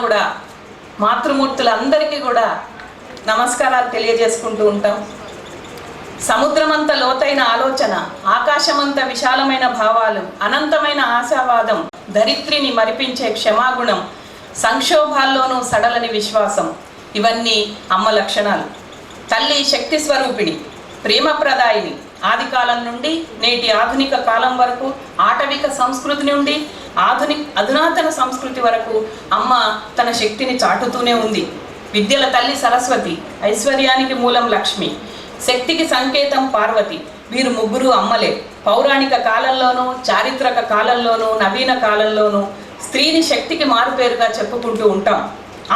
కూడా మాతృమూర్తులందరికీ కూడా నమస్కారాలు తెలియజేసుకుంటూ ఉంటాం. సముద్రమంత లోతైన ఆలోచన, ఆకాశమంత విశాలమైన భావాలు, అనంతమైన ఆశావాదం, ధరిత్రిని మరిపించే క్షమాగుణం, సంక్షోభాల్లోనూ సడలని విశ్వాసం, ఇవన్నీ అమ్మ లక్షణాలు. తల్లి శక్తి స్వరూపిణి, ప్రేమప్రదాయిని. ఆది కాలం నుండి నేటి ఆధునిక కాలం వరకు, ఆటవిక సంస్కృతి నుండి అధునాతన సంస్కృతి వరకు అమ్మ తన శక్తిని చాటుతూనే ఉంది. విద్యల తల్లి సరస్వతి, ఐశ్వర్యానికి మూలం లక్ష్మి, శక్తికి సంకేతం పార్వతి. వీరు ముగ్గురు అమ్మలే. పౌరాణిక కాలంలోనూ, చారిత్రక కాలంలోనూ, నవీన కాలంలోనూ స్త్రీని శక్తికి మారుపేరుగా చెప్పుకుంటూ ఉంటాం.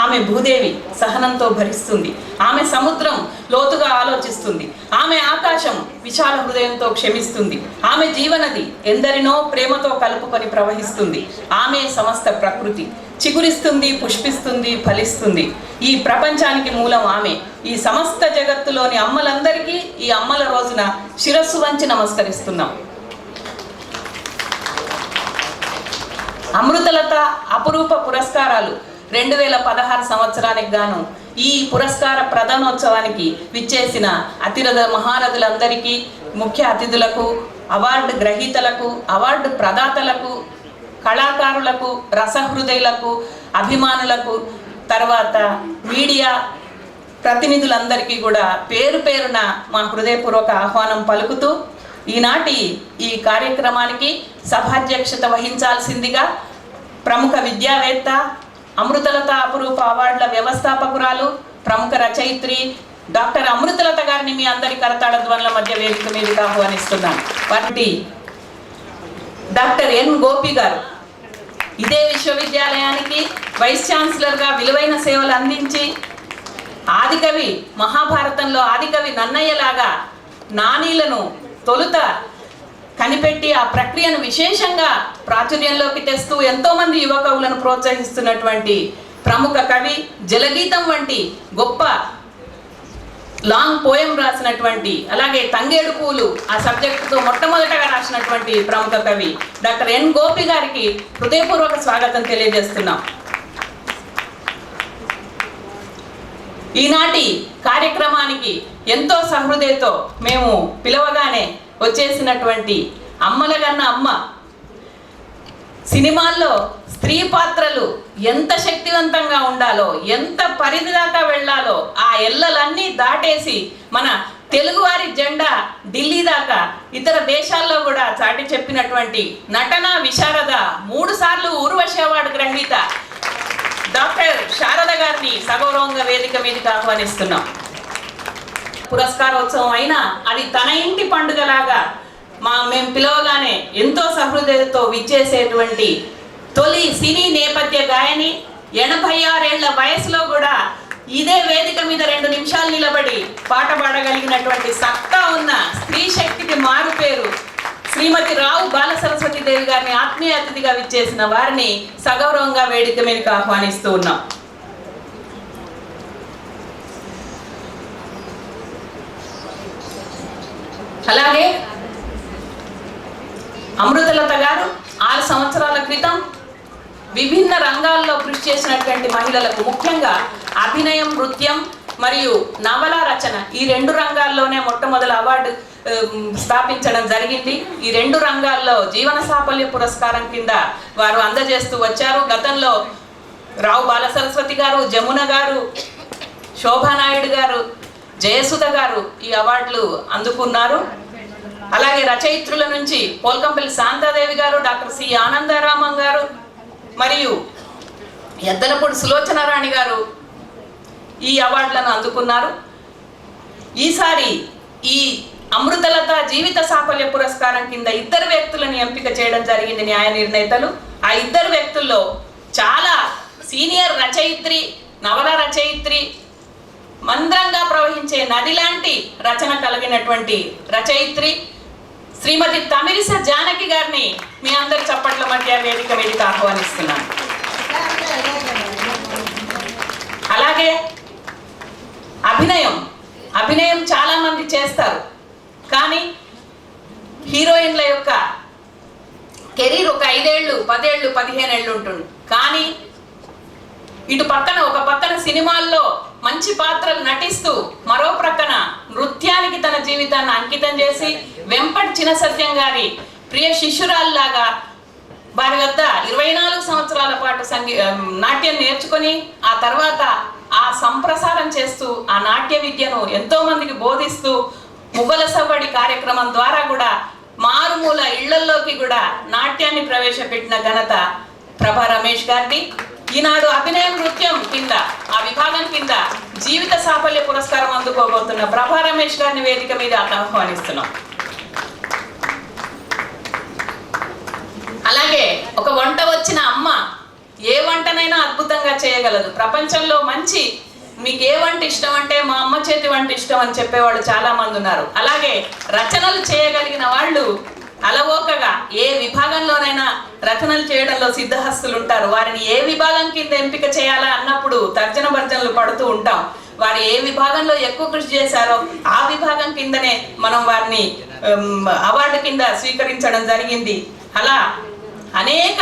ఆమె భూదేవి, సహనంతో భరిస్తుంది. ఆమె సముద్రం, లోతుగా ఆలోచిస్తుంది. ఆమె ఆకాశం, విశాల హృదయంతో క్షమిస్తుంది. ఆమె జీవనది, ఎందరినో ప్రేమతో కలుపుకొని ప్రవహిస్తుంది. ఆమె సమస్త ప్రకృతి, చిగురిస్తుంది, పుష్పిస్తుంది, ఫలిస్తుంది. ఈ ప్రపంచానికి మూలం ఆమె. ఈ సమస్త జగత్తులోని అమ్మలందరికీ ఈ అమ్మల రోజున శిరస్సు వంచి నమస్కరిస్తున్నాం. అమృతలత అపురూప పురస్కారాలు 2016 సంవత్సరానికి గాను ఈ పురస్కార ప్రదానోత్సవానికి విచ్చేసిన అతిరథ మహారథులందరికీ, ముఖ్య అతిథులకు, అవార్డు గ్రహీతలకు, అవార్డు ప్రదాతలకు, కళాకారులకు, రసహృదయులకు, అభిమానులకు, తర్వాత మీడియా ప్రతినిధులందరికీ కూడా పేరు పేరున మా హృదయపూర్వక ఆహ్వానం పలుకుతూ, ఈనాటి ఈ కార్యక్రమానికి సభాధ్యక్షత వహించాల్సిందిగా ప్రముఖ విద్యావేత్త, అమృతలత అపురూప అవార్డుల వ్యవస్థాపకురాలు, ప్రముఖ రచయిత్రి డాక్టర్ అమృతలత గారిని మీ అందరి కరతాళ ధ్వనుల మధ్య వేదిక మీదకి ఆహ్వానిస్తున్నాను. వాటి డాక్టర్ ఎన్ గోపి గారు ఇదే విశ్వవిద్యాలయానికి వైస్ ఛాన్సలర్గా విలువైన సేవలు అందించి, ఆదికవి మహాభారతంలో ఆదికవి నన్నయ్యలాగా నానీలను తొలుత కనిపెట్టి ఆ ప్రక్రియను విశేషంగా ప్రాచుర్యంలోకి తెస్తూ ఎంతోమంది యువ కవులను ప్రోత్సహిస్తున్నటువంటి ప్రముఖ కవి, జలగీతం వంటి గొప్ప లాంగ్ పోయం రాసినటువంటి, అలాగే తంగేడు పూలు ఆ సబ్జెక్టుతో మొట్టమొదటగా రాసినటువంటి ప్రముఖ కవి డాక్టర్ ఎన్ గోపి గారికి హృదయపూర్వక స్వాగతం తెలియజేస్తున్నాం. ఈనాటి కార్యక్రమానికి ఎంతో సహృదయతో మేము పిలవగానే వచ్చేసినటువంటి అమ్మలగన్న అమ్మ, సినిమాల్లో స్త్రీ పాత్రలు ఎంత శక్తివంతంగా ఉండాలో, ఎంత పరిధి దాకా వెళ్ళాలో ఆ ఎల్లలన్నీ దాటేసి మన తెలుగువారి జెండా ఢిల్లీ దాకా, ఇతర దేశాల్లో కూడా చాటి చెప్పినటువంటి నటన విశారద, 3 సార్లు ఊర్వశి అవార్డు గ్రహీత డాక్టర్ శారద గారిని సగౌరవంగా వేదిక మీదకి ఆహ్వానిస్తున్నాం. పురస్కారోత్సవం అయినా అది తన ఇంటి పండుగలాగా మేము పిలవగానే ఎంతో సహృదయతో విచ్చేసేటువంటి తొలి సినీ నేపథ్య గాయని, 86 ఏళ్ల వయసులో కూడా ఇదే వేదిక మీద 2 నిమిషాలు నిలబడి పాట పాడగలిగినటువంటి సత్తా ఉన్న స్త్రీ శక్తికి మారు పేరు శ్రీమతి రావు బాలసరస్వతి దేవి గారిని ఆత్మీయ అతిథిగా విచ్చేసిన వారిని సగౌరవంగా వేదిక మీదకి ఆహ్వానిస్తూ ఉన్నాం. అలాగే అమృతలత గారు 6 సంవత్సరాల క్రితం విభిన్న రంగాల్లో కృషి చేసినటువంటి మహిళలకు, ముఖ్యంగా అభినయం, నృత్యం మరియు నవల రచన, ఈ 2 రంగాల్లోనే మొట్టమొదటి అవార్డు స్థాపించడం జరిగింది. ఈ 2 రంగాల్లో జీవన సాఫల్య పురస్కారం కింద వారు అందజేస్తూ వచ్చారు. గతంలో రావు బాలసరస్వతి గారు, జమున గారు, శోభానాయుడు గారు, జయసుధ గారు ఈ అవార్డులు అందుకున్నారు. అలాగే రచయిత్రుల నుంచి పోల్కంపల్లి శాంతాదేవి గారు, డాక్టర్ సి ఆనందరామన్ గారు మరియు ఎద్దలపూడి సులోచనారాణి గారు ఈ అవార్డులను అందుకున్నారు. ఈసారి ఈ అమృతలత జీవిత సాఫల్య పురస్కారం కింద 2 వ్యక్తులను ఎంపిక చేయడం జరిగింది న్యాయ నిర్ణేతలు. ఆ 2 వ్యక్తుల్లో చాలా సీనియర్ రచయిత్రి, నవల రచయిత్రి, మంద్రంగా ప్రవహించే నది లాంటి రచన కలిగినటువంటి రచయిత్రి శ్రీమతి తమిరిస జానకి గారిని మీ అందరి చప్పట్ల మధ్య వేదిక మీదకి ఆహ్వానిస్తున్నాను. అలాగే అభినయం చాలా మంది చేస్తారు, కానీ హీరోయిన్ల యొక్క కెరీర్ ఒక 5 ఏళ్ళు, 10 ఏళ్ళు, 15 ఏళ్ళు ఉంటుంది. కానీ ఇటు పక్కన ఒక పక్కన సినిమాల్లో మంచి పాత్రలు నటిస్తూ మరో ప్రక్కన నృత్యానికి తన జీవితాన్ని అంకితం చేసి వెంపటి చిన్న సత్యం గారి ప్రియ శిష్యురాల్లాగా వారి వద్ద 24 సంవత్సరాల పాటు నాట్యం నేర్చుకొని ఆ తర్వాత ఆ సంప్రసారం చేస్తూ ఆ నాట్య విద్యను ఎంతో మందికి బోధిస్తూ మువ్వల సవ్వడి కార్యక్రమం ద్వారా కూడా మారుమూల ఇళ్లల్లోకి కూడా నాట్యాన్ని ప్రవేశపెట్టిన ఘనత ప్రభా రమేష్ గారిది. ఈనాడు అభినయ నృత్యం కింద ఆ విభాగం కింద జీవిత సాఫల్య పురస్కారం అందుకోబోతున్న ప్రభా రమేష్ గారిని వేదిక మీద ఆహ్వానిస్తున్నాం. అలాగే ఒక వంట వచ్చిన అమ్మ ఏ వంటనైనా అద్భుతంగా చేయగలదు. ప్రపంచంలో మీకు ఏ వంట ఇష్టం అంటే మా అమ్మ చేతి వంట ఇష్టం అని చెప్పేవాళ్ళు చాలా మంది ఉన్నారు. అలాగే రచనలు చేయగలిగిన వాళ్ళు అలవోకగా ఏ విభాగంలోనైనా రచనలు చేయడంలో సిద్ధహస్తులు ఉంటారు. వారిని ఏ విభాగం కింద ఎంపిక చేయాలా అన్నప్పుడు తర్జన భర్జనలు పడుతూ ఉంటాం. వారు ఏ విభాగంలో ఎక్కువ కృషి చేశారో ఆ విభాగం కిందనే మనం వారిని అవార్డు కింద స్వీకరించడం జరిగింది. అలా అనేక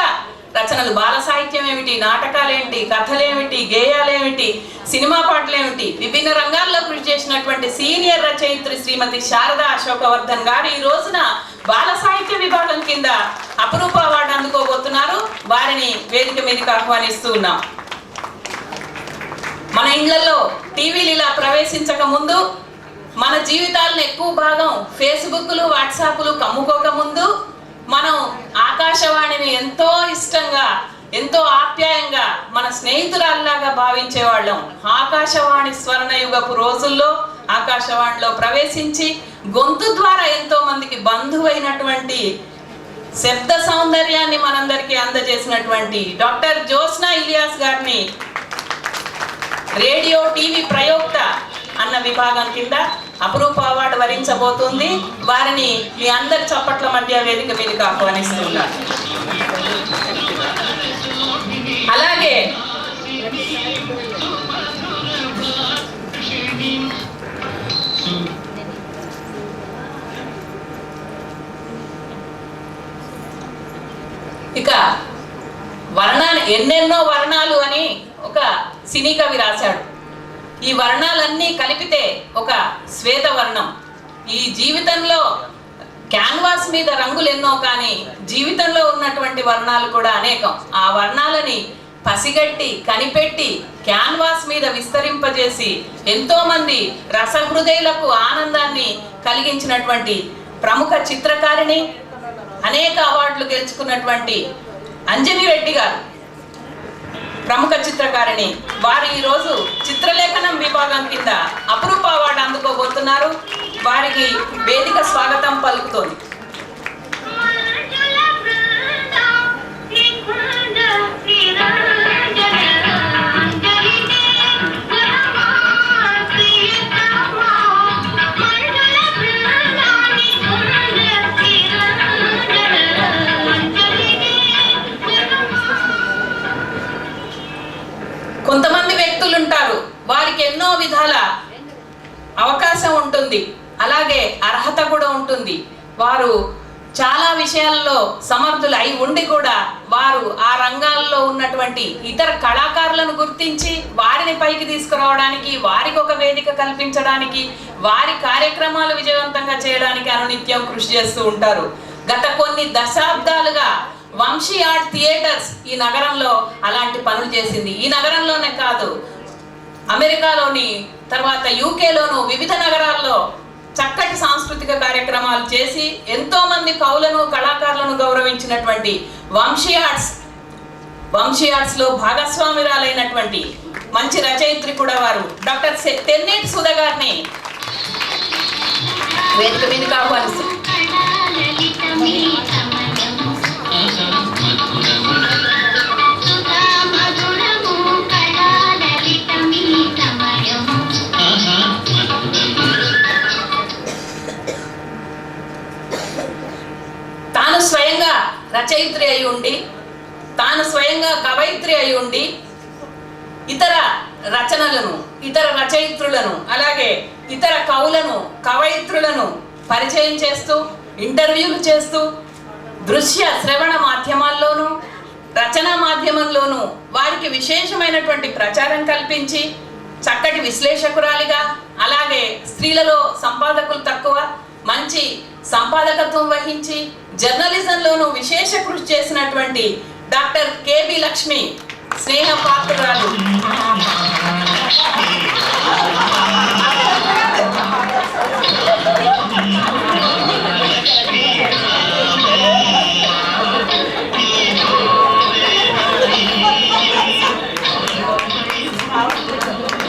రచనలు, బాల సాహిత్యం ఏమిటి, నాటకాలేమిటి, కథలేమిటి, గేయాలేమిటి, సినిమా పాటలేమిటి, విభిన్న రంగాల్లో కృషి చేసినటువంటి సీనియర్ రచయిత్రి శ్రీమతి శారదా అశోకవర్ధన్ గారు ఈ రోజున బాల సాహిత్య విభాగం కింద అపురూప అవార్డు అందుకోబోతున్నారు. వారిని వేదిక మీదకి ఆహ్వానిస్తూ ఉన్నాం. మన ఇళ్లలో టీవీలు ఇలా ప్రవేశించక ముందు, మన జీవితాలను ఎక్కువ భాగం ఫేస్బుక్లు, వాట్సాప్లు కమ్ముకోక ముందు మనం ఆకాశవాణిని ఎంతో ఇష్టంగా, ఎంతో ఆప్యాయంగా మన స్నేహితురాల్లాగా భావించేవాళ్ళం. ఆకాశవాణి స్వర్ణయుగపు రోజుల్లో ఆకాశవాణిలో ప్రవేశించి గొంతు ద్వారా ఎంతో మందికి బంధువైనటువంటి శబ్ద సౌందర్యాన్ని మనందరికీ అందజేసినటువంటి డాక్టర్ జ్యోత్స్న ఇలియాస్ గారిని రేడియో టీవీ ప్రయోక్త అన్న విభాగం కింద అపురూప అవార్డు వరించబోతుంది. వారిని మీ అందరి చప్పట్ల మధ్య వేదిక మీదకి ఆహ్వానిస్తున్నారు. అలాగే ఇక ఎన్నెన్నో వర్ణాలు అని ఒక సినీ కవి రాశాడు. ఈ వర్ణాలన్నీ కలిపితే ఒక శ్వేత వర్ణం. ఈ జీవితంలో క్యాన్వాస్ మీద రంగులు ఎన్నో, కానీ జీవితంలో ఉన్నటువంటి వర్ణాలు కూడా అనేకం. ఆ వర్ణాలని పసిగట్టి కనిపెట్టి క్యాన్వాస్ మీద విస్తరింపజేసి ఎంతో మంది రసహృదయులకు ఆనందాన్ని కలిగించినటువంటి ప్రముఖ చిత్రకారిణి, అనేక అవార్డులు గెలుచుకున్నటువంటి అంజని రెడ్డి గారు ప్రముఖ చిత్రకారిణి. వారు ఈరోజు చిత్రలేఖనం విభాగం కింద అపురూప అవార్డు అందుకోబోతున్నారు. వారికి వేదిక స్వాగతం పలుకుతోంది. కొంతమంది వ్యక్తులు ఉంటారు, వారికి ఎన్నో విధాల అవకాశం ఉంటుంది, అలాగే అర్హత కూడా ఉంటుంది. వారు చాలా విషయాల్లో సమర్థులు అయి ఉండి కూడా వారు ఆ రంగాల్లో ఉన్నటువంటి ఇతర కళాకారులను గుర్తించి వారిని పైకి తీసుకురావడానికి, వారికి ఒక వేదిక కల్పించడానికి, వారి కార్యక్రమాలు విజయవంతంగా చేయడానికి అనునిత్యం కృషి చేస్తూ ఉంటారు. గత కొన్ని దశాబ్దాలుగా వంశీ ఆర్ట్ థియేటర్స్ ఈ నగరంలో అలాంటి పనులు చేసింది. ఈ నగరంలోనే కాదు, అమెరికాలోని, తర్వాత యూకేలోను వివిధ నగరాల్లో చక్కటి సాంస్కృతిక కార్యక్రమాలు చేసి ఎంతో మంది కవులను, కళాకారులను గౌరవించినటువంటి వంశీ ఆర్ట్స్ లో భాగస్వామిరాలైనటువంటి మంచి రచయిత్రి కూడా వారు డాక్టర్ తెన్నేటి సుధ గారిని వేదిక మీదకి ఆహ్వానిస్తున్నారు. తాను స్వయంగా రచయిత్రి అయి ఉండి, తాను స్వయంగా కవయిత్రి అయి ఉండి ఇతర రచనలను, ఇతర రచయిత్రులను, అలాగే ఇతర కవులను, కవయిత్రులను పరిచయం చేస్తూ, ఇంటర్వ్యూలు చేస్తూ, దృశ్య శ్రవణ మాధ్యమాల్లోనూ రచనా మాధ్యమంలోనూ వారికి విశేషమైనటువంటి ప్రచారం కల్పించి చక్కటి విశ్లేషకురాలిగా, అలాగే స్త్రీలలో సంపాదకులు తక్కువ, మంచి సంపాదకత్వం వహించి జర్నలిజంలోనూ విశేష కృషి చేసినటువంటి డాక్టర్ కేబి లక్ష్మి స్నేహ పాత్రురాలు.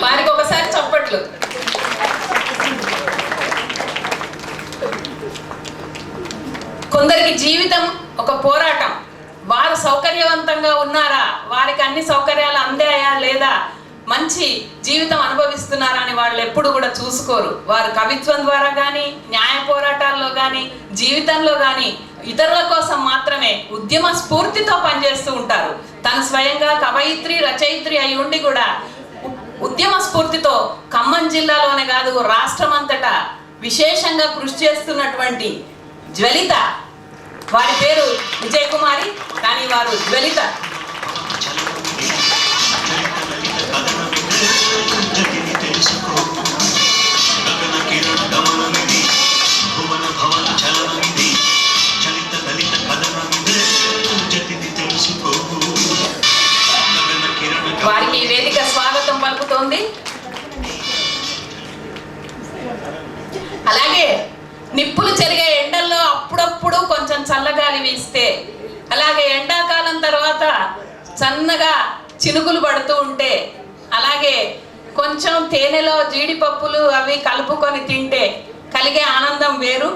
వారికి ఒకసారి చప్పట్లు. కొందరికి జీవితం ఒక పోరాటం. వారు సౌకర్యవంతంగా ఉన్నారా, వారికి అన్ని సౌకర్యాలు అందాయా లేదా, మంచి జీవితం అనుభవిస్తున్నారా అని వాళ్ళు ఎప్పుడు కూడా చూసుకోరు. వారు కవిత్వం ద్వారా కానీ, న్యాయ పోరాటాల్లో కానీ, జీవితంలో కానీ ఇతరుల కోసం మాత్రమే ఉద్యమ స్ఫూర్తితో పనిచేస్తూ ఉంటారు. తను స్వయంగా కవయిత్రి, రచయిత్రి అయి ఉండి కూడా ఉద్యమ స్ఫూర్తితో ఖమ్మం జిల్లాలోనే కాదు రాష్ట్రం అంతటా విశేషంగా కృషి చేస్తున్నటువంటి జ్వలిత. వారి పేరు విజయ్ కుమారి, కానీ వారు జ్వలిత. వారికి వేదిక స్వాగతం పలుకుతోంది. అలాగే నిప్పులు చెరిగే ఎండల్లో అప్పుడప్పుడు కొంచెం చల్లగాలి వీస్తే, అలాగే ఎండాకాలం తర్వాత సన్నగా చినుకులు పడుతూ ఉంటే, అలాగే కొంచెం తేనెలో జీడిపప్పులు అవి కలుపుకొని తింటే కలిగే ఆనందం వేరు.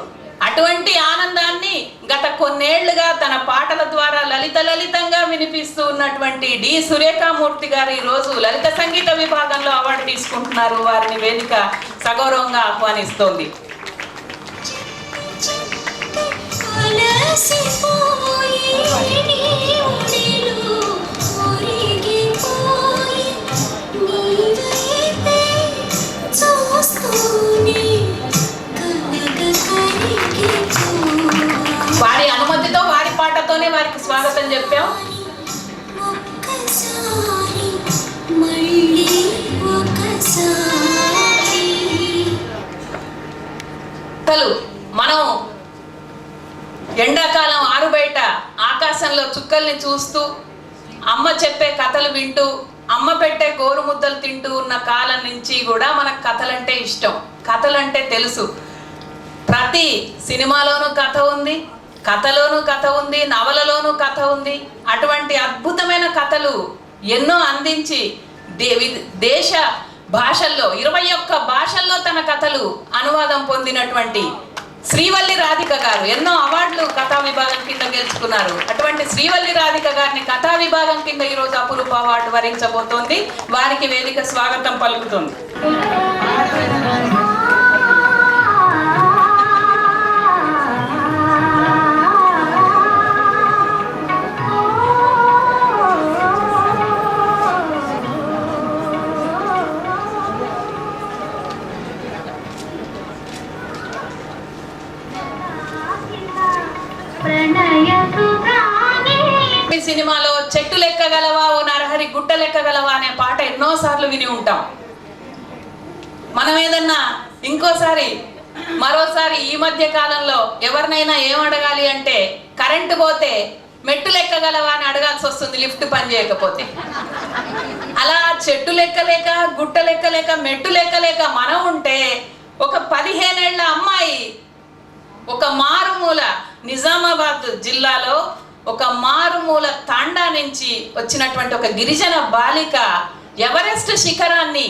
అటువంటి ఆనందాన్ని గత కొన్నేళ్లుగా తన పాటల ద్వారా లలితంగా వినిపిస్తూ ఉన్నటువంటి డి సురేఖామూర్తి గారు ఈరోజు లలిత సంగీత విభాగంలో అవార్డు తీసుకుంటున్నారు. వారిని వేదిక సగౌరవంగా ఆహ్వానిస్తోంది. వారి అనుమతితో వారి పాటతోనే వారికి స్వాగతం చెప్పాం. మనం ఎండాకాలం ఆరు బయట ఆకాశంలో చుక్కల్ని చూస్తూ, అమ్మ చెప్పే కథలు వింటూ, అమ్మ పెట్టే గోరు ముద్దలు తింటూ ఉన్న కాలం నుంచి కూడా మనకు కథలంటే ఇష్టం, కథలంటే తెలుసు. ప్రతి సినిమాలోనూ కథ ఉంది, కథలోనూ కథ ఉంది, నవలలోనూ కథ ఉంది. అటువంటి అద్భుతమైన కథలు ఎన్నో అందించి దేశ భాషల్లో 21 భాషల్లో తన కథలు అనువాదం పొందినటువంటి శ్రీవల్లి రాధిక గారు ఎన్నో అవార్డులు కథా విభాగం కింద గెలుచుకున్నారు. అటువంటి శ్రీవల్లి రాధిక గారిని కథా విభాగం కింద ఈరోజు అపురూప అవార్డు వరించబోతోంది. వారికి వేదిక స్వాగతం పలుకుతుంది. సినిమాలో చెట్టు లెక్కగలవా ఓ నరహరి గుట్ట లెక్కగలవా అనే పాట ఎన్నోసార్లు విని ఉంటాం. మనం ఏదన్నా మరోసారి ఈ మధ్య కాలంలో ఎవరినైనా ఏం అడగాలి అంటే కరెంటు పోతే మెట్టు లెక్కగలవా అని అడగాల్సి వస్తుంది, లిఫ్ట్ పని చేయకపోతే. అలా చెట్టు లెక్కలేక, గుట్ట లెక్కలేక, మెట్టు లెక్కలేక మనం ఉంటే ఒక 15 ఏళ్ల అమ్మాయి ఒక మారుమూల నిజామాబాద్ జిల్లాలో ఒక మారుమూల తాండా నుంచి వచ్చినటువంటి ఒక గిరిజన బాలిక ఎవరెస్ట్ శిఖరాన్ని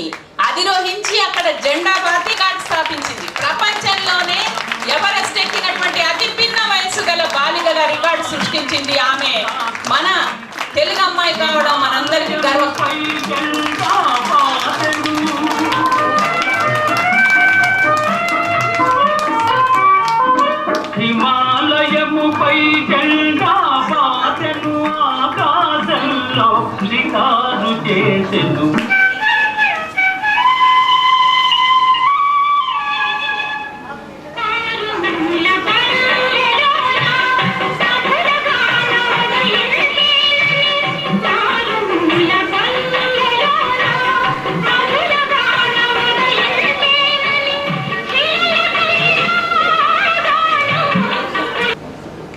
అధిరోహించి అక్కడ జెండా పార్టీ కార్డు స్థాపించింది. ప్రపంచంలోనే ఎవరెస్ట్ ఎక్కినటువంటి అతి పిన్న వయసు గల బాలికగా రికార్డు సృష్టించింది ఆమె. మన తెలుగు అమ్మాయి కావడం మనందరికీ గర్వం. హిమాలయముపై జెండా పాతెను, ఆకాశంలో షికారు చేసెను.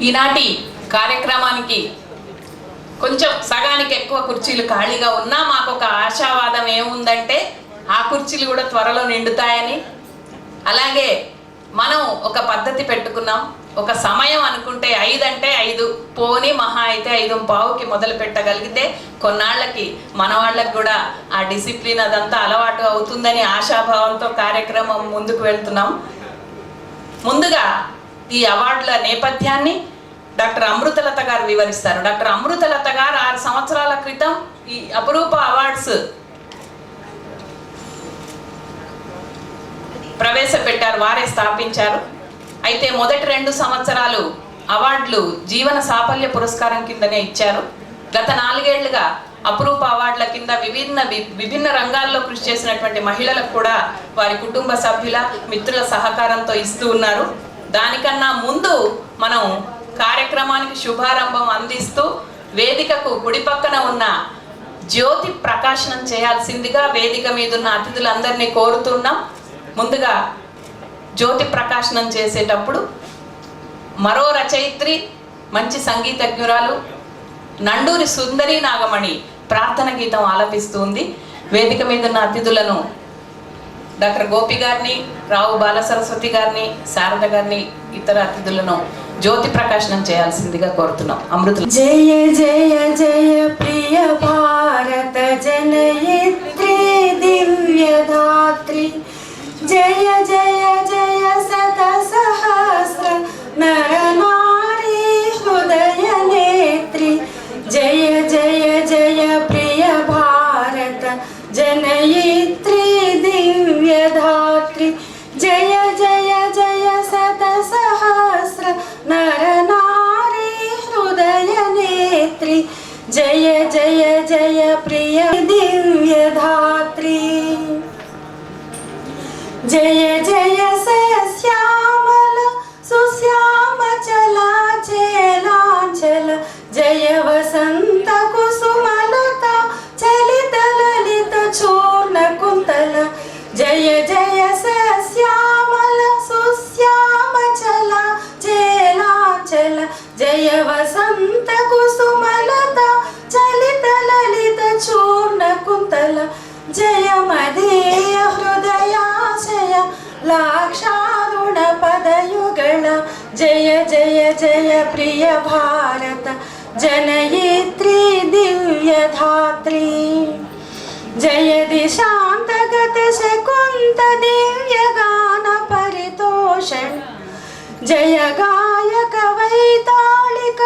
ఈనాటి కార్యక్రమానికి కొంచెం సగానికి ఎక్కువ కుర్చీలు ఖాళీగా ఉన్నా మాకు ఒక ఆశావాదం ఏముందంటే ఆ కుర్చీలు కూడా త్వరలో నిండుతాయని. అలాగే మనం ఒక పద్ధతి పెట్టుకున్నాం, ఒక సమయం అనుకుంటే 5 అంటే 5, పోని మహా అయితే 5:15కి మొదలు పెట్టగలిగితే కొన్నాళ్ళకి మన వాళ్ళకి కూడా ఆ డిసిప్లిన్ అదంతా అలవాటు అవుతుందని ఆశాభావంతో కార్యక్రమం ముందుకు వెళ్తున్నాం. ముందుగా ఈ అవార్డుల నేపథ్యాన్ని డాక్టర్ అమృతలత గారు వివరిస్తారు. డాక్టర్ అమృతలత గారు 6 సంవత్సరాల క్రితం ఈ అపురూప అవార్డ్స్ ప్రవేశపెట్టారు, వారే స్థాపించారు. అయితే మొదటి 2 సంవత్సరాలు అవార్డులు జీవన సాఫల్య పురస్కారం కిందనే ఇచ్చారు. గత 4 ఏళ్లుగా అపురూప అవార్డుల కింద విభిన్న రంగాల్లో కృషి చేసినటువంటి మహిళలకు కూడా వారి కుటుంబ సభ్యుల మిత్రుల సహకారంతో ఇస్తూ ఉన్నారు. దానికన్నా ముందు మనం కార్యక్రమానికి శుభారంభం అందిస్తూ వేదికకు కుడి పక్కన ఉన్న జ్యోతి ప్రకాశనం చేయాల్సిందిగా వేదిక మీద ఉన్న అతిథులందరినీ కోరుతున్నాం. ముందుగా జ్యోతి ప్రకాశనం చేసేటప్పుడు మరో రచయిత్రి, మంచి సంగీతజ్ఞురాలు నండూరి సుందరి నాగమణి ప్రార్థన గీతం ఆలపిస్తుంది. వేదిక మీద ఉన్న అతిథులను డాక్టర్ గోపి గారిని, రావు బాలసరస్వతి గారిని, శారద గారిని, ఇతర అతిథులను జ్యోతి ప్రకాశనం చేయాల్సిందిగా కోరుతున్నాం. అమృత. జయ జయ జయ ప్రియ భారత జనయిత్రి దివ్యధాత్రి, జయ జయ జయ శత సహస్ర నర నారీ హృదయ నేత్రి, జయ జయ జయ ప్రియ భారత జనయిత్రి దివ్యధాత్రి, జయ జయ జయ శత సహస్ర నర నారీ హృదయ నేత్రి, జయ జయ జయ ప్రియ దివ్యధాత్రి, జయ జయ శ్యామల సుశ్యామ చలా చేలాంచల, జయ వసంత కుసుమలత చలిత లలిత చూర్ణ కుంతల, జయ జయ శ్యామల సుశ్యామ చలా చేలాంచల, జయ వసంత కుసుమలత చలిత లలిత చూర్ణ కుంతల, జయ మదీయ హృదయాశయ లాక్షారుణ పదయుగళ, జయ జయ జయ ప్రియ భారత జనయిత్రి దివ్యధాత్రి, జయ దిశాంతగత శకుంత దివ్యగాన పరితోషణ, జయ గాయక వైతాళిక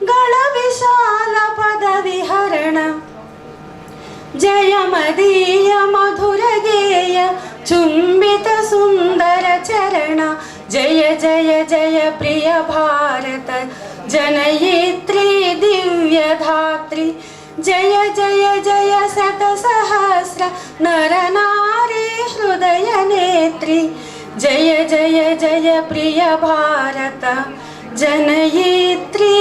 గళ విశాల పద విహరణ, జయ మదీయ మధుర గేయ చుంబిత సుందర చరణ, జయ జయ జయ ప్రియ భారత జనయిత్రి దివ్యధాత్రి, జయ జయ జయ శత సహస్ర నర నారీ హృదయ నేత్రి, జయ జయ జయ ప్రియ భారత జనయిత్రి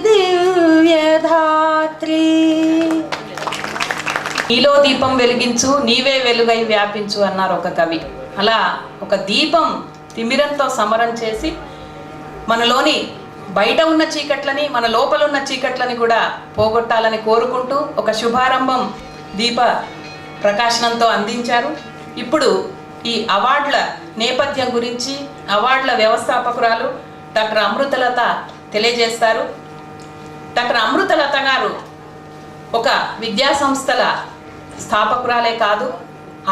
దివ్యధాత్రి. నీలో దీపం వెలిగించు, నీవే వెలుగై వ్యాపించు అన్నారు ఒక కవి. అలా ఒక దీపం తిమిరంతో సమరం చేసి మనలోని బయట ఉన్న చీకట్లని, మన లోపల ఉన్న చీకట్లని కూడా పోగొట్టాలని కోరుకుంటూ ఒక శుభారంభం దీప ప్రకాశనంతో అందించారు. ఇప్పుడు ఈ అవార్డుల నేపథ్యం గురించి అవార్డుల వ్యవస్థాపకురాలు డాక్టర్ అమృతలత తెలియజేస్తారు. డాక్టర్ అమృతలత గారు ఒక విద్యా సంస్థల స్థాపకురాలే కాదు,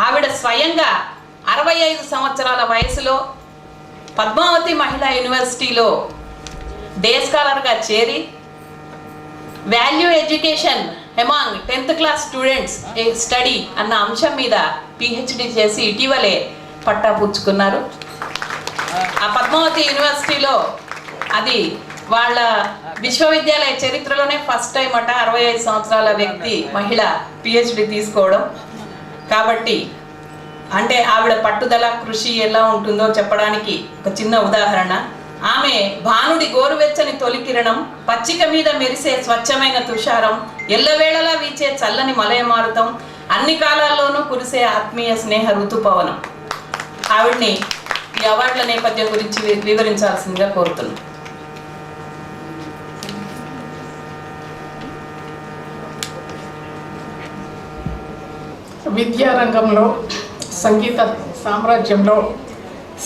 ఆవిడ స్వయంగా 65 సంవత్సరాల వయసులో పద్మావతి మహిళా యూనివర్సిటీలో డే స్కాలర్గా చేరి value education among 10th class students a study అన్న అంశం మీద పిహెచ్డి చేసి ఇటీవలే పట్టా పుచ్చుకున్నారు. ఆ పద్మావతి యూనివర్సిటీలో అది వాళ్ళ విశ్వవిద్యాలయ చరిత్రలోనే ఫస్ట్ టైం అట 65 సంవత్సరాల వ్యక్తి మహిళ పిహెచ్డి తీసుకోవడం. కాబట్టి అంటే ఆవిడ పట్టుదల కృషి ఎలా ఉంటుందో చెప్పడానికి ఒక చిన్న ఉదాహరణ. ఆమె భానుడి గోరువెచ్చని తొలి కిరణం, పచ్చిక మీద మెరిసే స్వచ్ఛమైన తుషారం, ఎల్లవేళలా వీచే చల్లని మలయమారుతం, అన్ని కాలాల్లోనూ కురిసే ఆత్మీయ స్నేహ ఋతుపవనం. ఆవిడ్ని ఈ అవార్డుల నేపథ్యం గురించి వివరించాల్సిందిగా కోరుతున్నాను. విద్యారంగంలో, సంగీత సామ్రాజ్యంలో,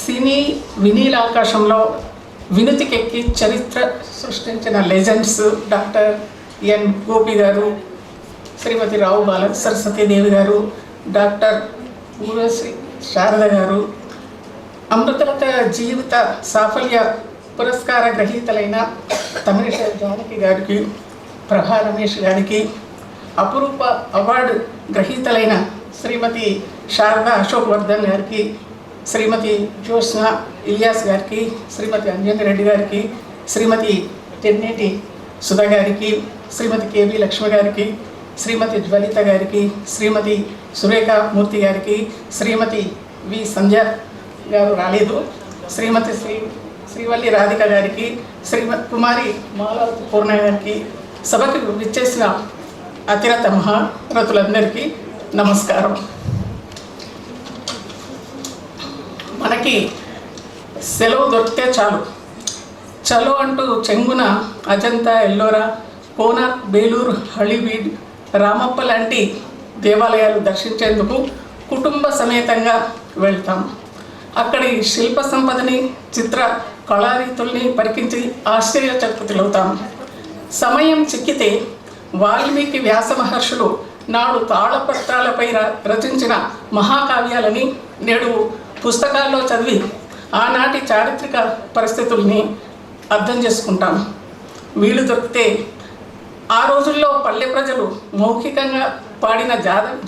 సినీ వినీలాకాశంలో వినుతికెక్కి చరిత్ర సృష్టించిన లెజెండ్స్ డాక్టర్ ఎన్ గోపి గారు, శ్రీమతి రావు బాల సరస్వతీదేవి గారు, డాక్టర్ ఊరశ్రీ శారద గారు, అమృతలత జీవిత సాఫల్య పురస్కార గ్రహీతలైన తమిళ జానకి గారికి, ప్రభా రమేష్ గారికి, అపురూప అవార్డు గ్రహీతలైన శ్రీమతి శారద అశోక్ వర్ధన్ గారికి, శ్రీమతి జ్యోత్స్న ఇలియాస్ గారికి, శ్రీమతి అంజని రెడ్డి గారికి, శ్రీమతి తెన్నేటి సుధా గారికి, శ్రీమతి కేబి లక్ష్మి గారికి, శ్రీమతి జ్వలిత గారికి, శ్రీమతి సురేఖ మూర్తి గారికి, శ్రీమతి వి సంధ్య గారు రాలేదు, శ్రీమతి శ్రీవల్లి రాధిక గారికి, శ్రీమతి కుమారి మాలవతి పూర్ణ గారికి, సభకు విచ్చేసిన అతిరథ మహారథులందరికీ నమస్కారం. మనకి సెలవు దొరికితే చాలు, చలో అంటూ చెంగున అజంతా, ఎల్లోరా, కోనార్క్, బేలూరు, హళీబీడ్, రామప్ప లాంటి దేవాలయాలు దర్శించేందుకు కుటుంబ సమేతంగా వెళ్తాం. అక్కడి శిల్ప సంపదని, చిత్ర కళారీతుల్ని పరికించి ఆశ్చర్యచకితులవుతాం. సమయం చిక్కితే వాల్మీకి వ్యాస మహర్షులు నాడు తాళపత్రాలపై రచించిన మహాకావ్యాలని నేడు పుస్తకాల్లో చదివి ఆనాటి చారిత్రక పరిస్థితుల్ని అర్థం చేసుకుంటాం. వీలు దొరికితే ఆ రోజుల్లో పల్లె ప్రజలు మౌఖికంగా పాడిన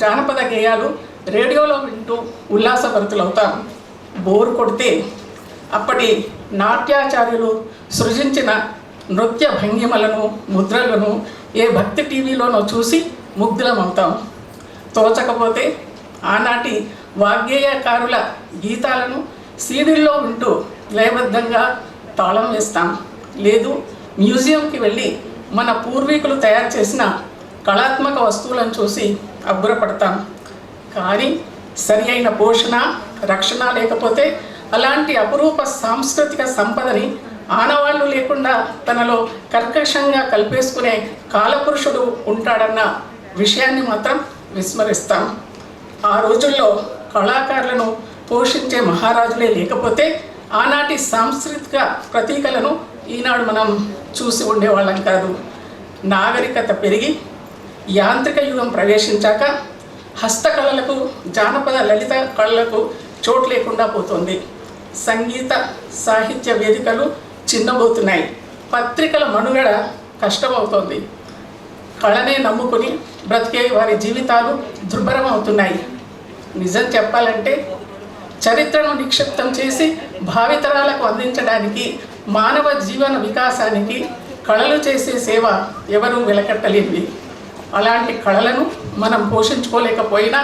జానపద గేయాలు రేడియోలో వింటూ ఉల్లాసభరితులవుతాం. బోరు కొడితే అప్పటి నాట్యాచార్యులు సృజించిన నృత్య భంగిమలను, ముద్రలను ఏ భక్తి టీవీలోనో చూసి ముగ్ధులమవుతాం. తోచకపోతే ఆనాటి వాగ్గేయకారుల గీతాలను సీడీల్లో వింటూ లయబద్ధంగా తాళం వేస్తాం. లేదు, మ్యూజియంకి వెళ్ళి మన పూర్వీకులు తయారు చేసిన కళాత్మక వస్తువులను చూసి అబ్బురపడతాం. కానీ సరి అయిన పోషణ, రక్షణ లేకపోతే అలాంటి అపురూప సాంస్కృతిక సంపదని ఆనవాళ్లు లేకుండా తనలో కర్కశంగా కల్పేసుకునే కాలపురుషుడు ఉంటాడన్న విషయాన్ని మాత్రం విస్మరిస్తాం. ఆ రోజుల్లో కళాకారులను పోషించే మహారాజులే లేకపోతే ఆనాటి సాంస్కృతిక ప్రతీకలను ఈనాడు మనం చూసి ఉండేవాళ్ళం కాదు. నాగరికత పెరిగి యాంత్రిక యుగం ప్రవేశించాక హస్తకళలకు, జానపద లలిత కళలకు చోటు లేకుండా పోతుంది. సంగీత సాహిత్య వేదికలు చిన్నబోతున్నాయి. పత్రికల మనుగడ కష్టమవుతోంది. కళనే నమ్ముకుని బ్రతికే వారి జీవితాలు దుర్భరం అవుతున్నాయి. నిజం చెప్పాలంటే చరిత్రను నిక్షిప్తం చేసి భావితరాలకు అందించడానికి, మానవ జీవన వికాసానికి కళలు చేసే సేవ ఎవరూ వెలకట్టలేనివి. అలాంటి కళలను మనం పోషించుకోలేకపోయినా,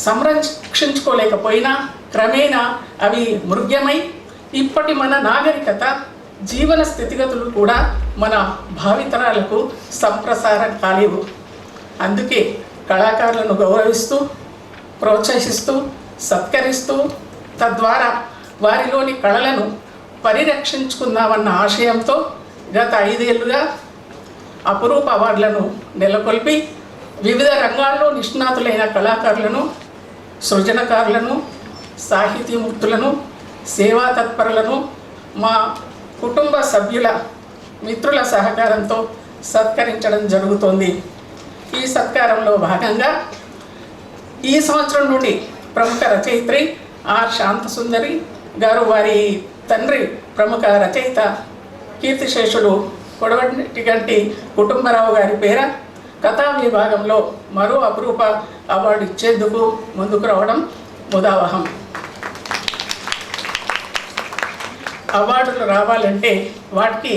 సంరక్షించుకోలేకపోయినా క్రమేణా అవి మృగ్యమై ఇప్పటి మన నాగరికత జీవన స్థితిగతులు కూడా మన భావితరాలకు సంప్రసారం కాలేవు. అందుకే కళాకారులను గౌరవిస్తూ, ప్రోత్సహిస్తూ, సత్కరిస్తూ తద్వారా వారిలోని కళలను పరిరక్షించుకుందామన్న ఆశయంతో గత 5 ఏళ్లుగా అపురూప అవార్డులను నెలకొల్పి వివిధ రంగాల్లో నిష్ణాతులైన కళాకారులను, సృజనకారులను, సాహితీమూర్తులను, సేవా తత్పరులను మా కుటుంబ సభ్యుల, మిత్రుల సహకారంతో సత్కరించడం జరుగుతోంది. ఈ సత్కారంలో భాగంగా ఈ సంవత్సరం నుండి ప్రముఖ రచయిత్రి ఆర్ శాంతసుందరి గారు వారి తండ్రి ప్రముఖ రచయిత కీర్తిశేషులు కొడవటిగంటి కుటుంబరావు గారి పేర కథా విభాగంలో మరో అపురూప అవార్డు ఇచ్చేందుకు ముందుకు రావడం ముదావహం. అవార్డులు రావాలంటే వాటికి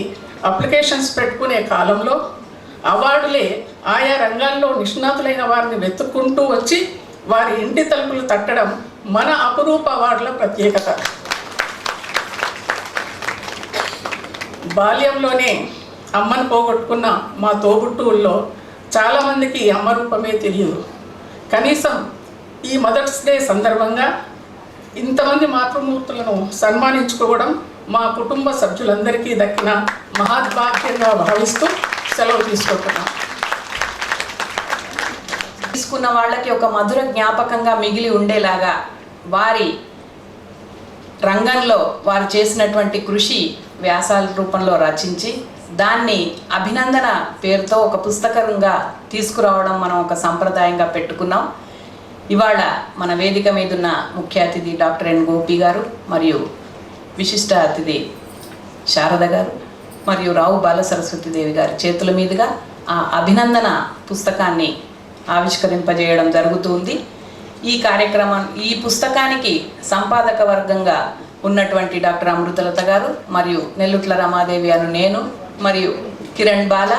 అప్లికేషన్స్ పెట్టుకునే కాలంలో అవార్డులే ఆయా రంగాల్లో నిష్ణాతులైన వారిని వెతుక్కుంటూ వచ్చి వారి ఇంటి తలుపులు తట్టడం మన అపురూప అవార్డుల ప్రత్యేకత. బాల్యంలోనే అమ్మను పోగొట్టుకున్న మా తోబుట్టువుల్లో చాలామందికి అమ్మ రూపమే తెలియదు. కనీసం ఈ మదర్స్ డే సందర్భంగా ఇంతమంది మాతృమూర్తులను సన్మానించుకోవడం మా కుటుంబ సభ్యులందరికీ దక్కిన మహద్భాగ్యంగా భావిస్తూ సెలవు తీసుకుంటున్నాం. తీసుకున్న వాళ్ళకి ఒక మధుర జ్ఞాపకంగా మిగిలి ఉండేలాగా వారి రంగంలో వారు చేసినటువంటి కృషి వ్యాసాల రూపంలో రచించి దాన్ని అభినందన పేరుతో ఒక పుస్తకంగా తీసుకురావడం మనం ఒక సంప్రదాయంగా పెట్టుకున్నాం. ఇవాళ మన వేదిక మీద ఉన్న ముఖ్య అతిథి డాక్టర్ ఎన్ గోపి గారు మరియు విశిష్ట అతిథి శారద గారు మరియు రావు బాలసరస్వతీదేవి గారి చేతుల మీదుగా ఆ అభినందన పుస్తకాన్ని ఆవిష్కరింపజేయడం జరుగుతుంది. ఈ పుస్తకానికి సంపాదక వర్గంగా ఉన్నటువంటి డాక్టర్ అమృతలత గారు మరియు నెల్లుట్ల రమాదేవి అను నేను మరియు కిరణ్ బాల,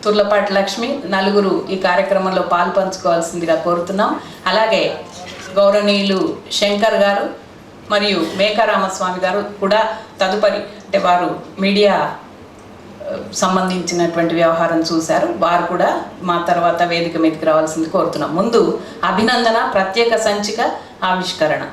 తుర్లపాటి లక్ష్మి నలుగురు ఈ కార్యక్రమంలో పాల్పంచుకోవాల్సిందిగా కోరుతున్నాం. అలాగే గౌరవనీయులు శంకర్ గారు మరియు మేకారామస్వామి గారు కూడా తదుపరి అంటే వారు మీడియా సంబంధించినటువంటి వ్యవహారం చూశారు, వారు కూడా మా తర్వాత వేదిక మీదకి రావాల్సింది కోరుతున్నాం. ముందు అభినందన ప్రత్యేక సంచిక ఆవిష్కరణ.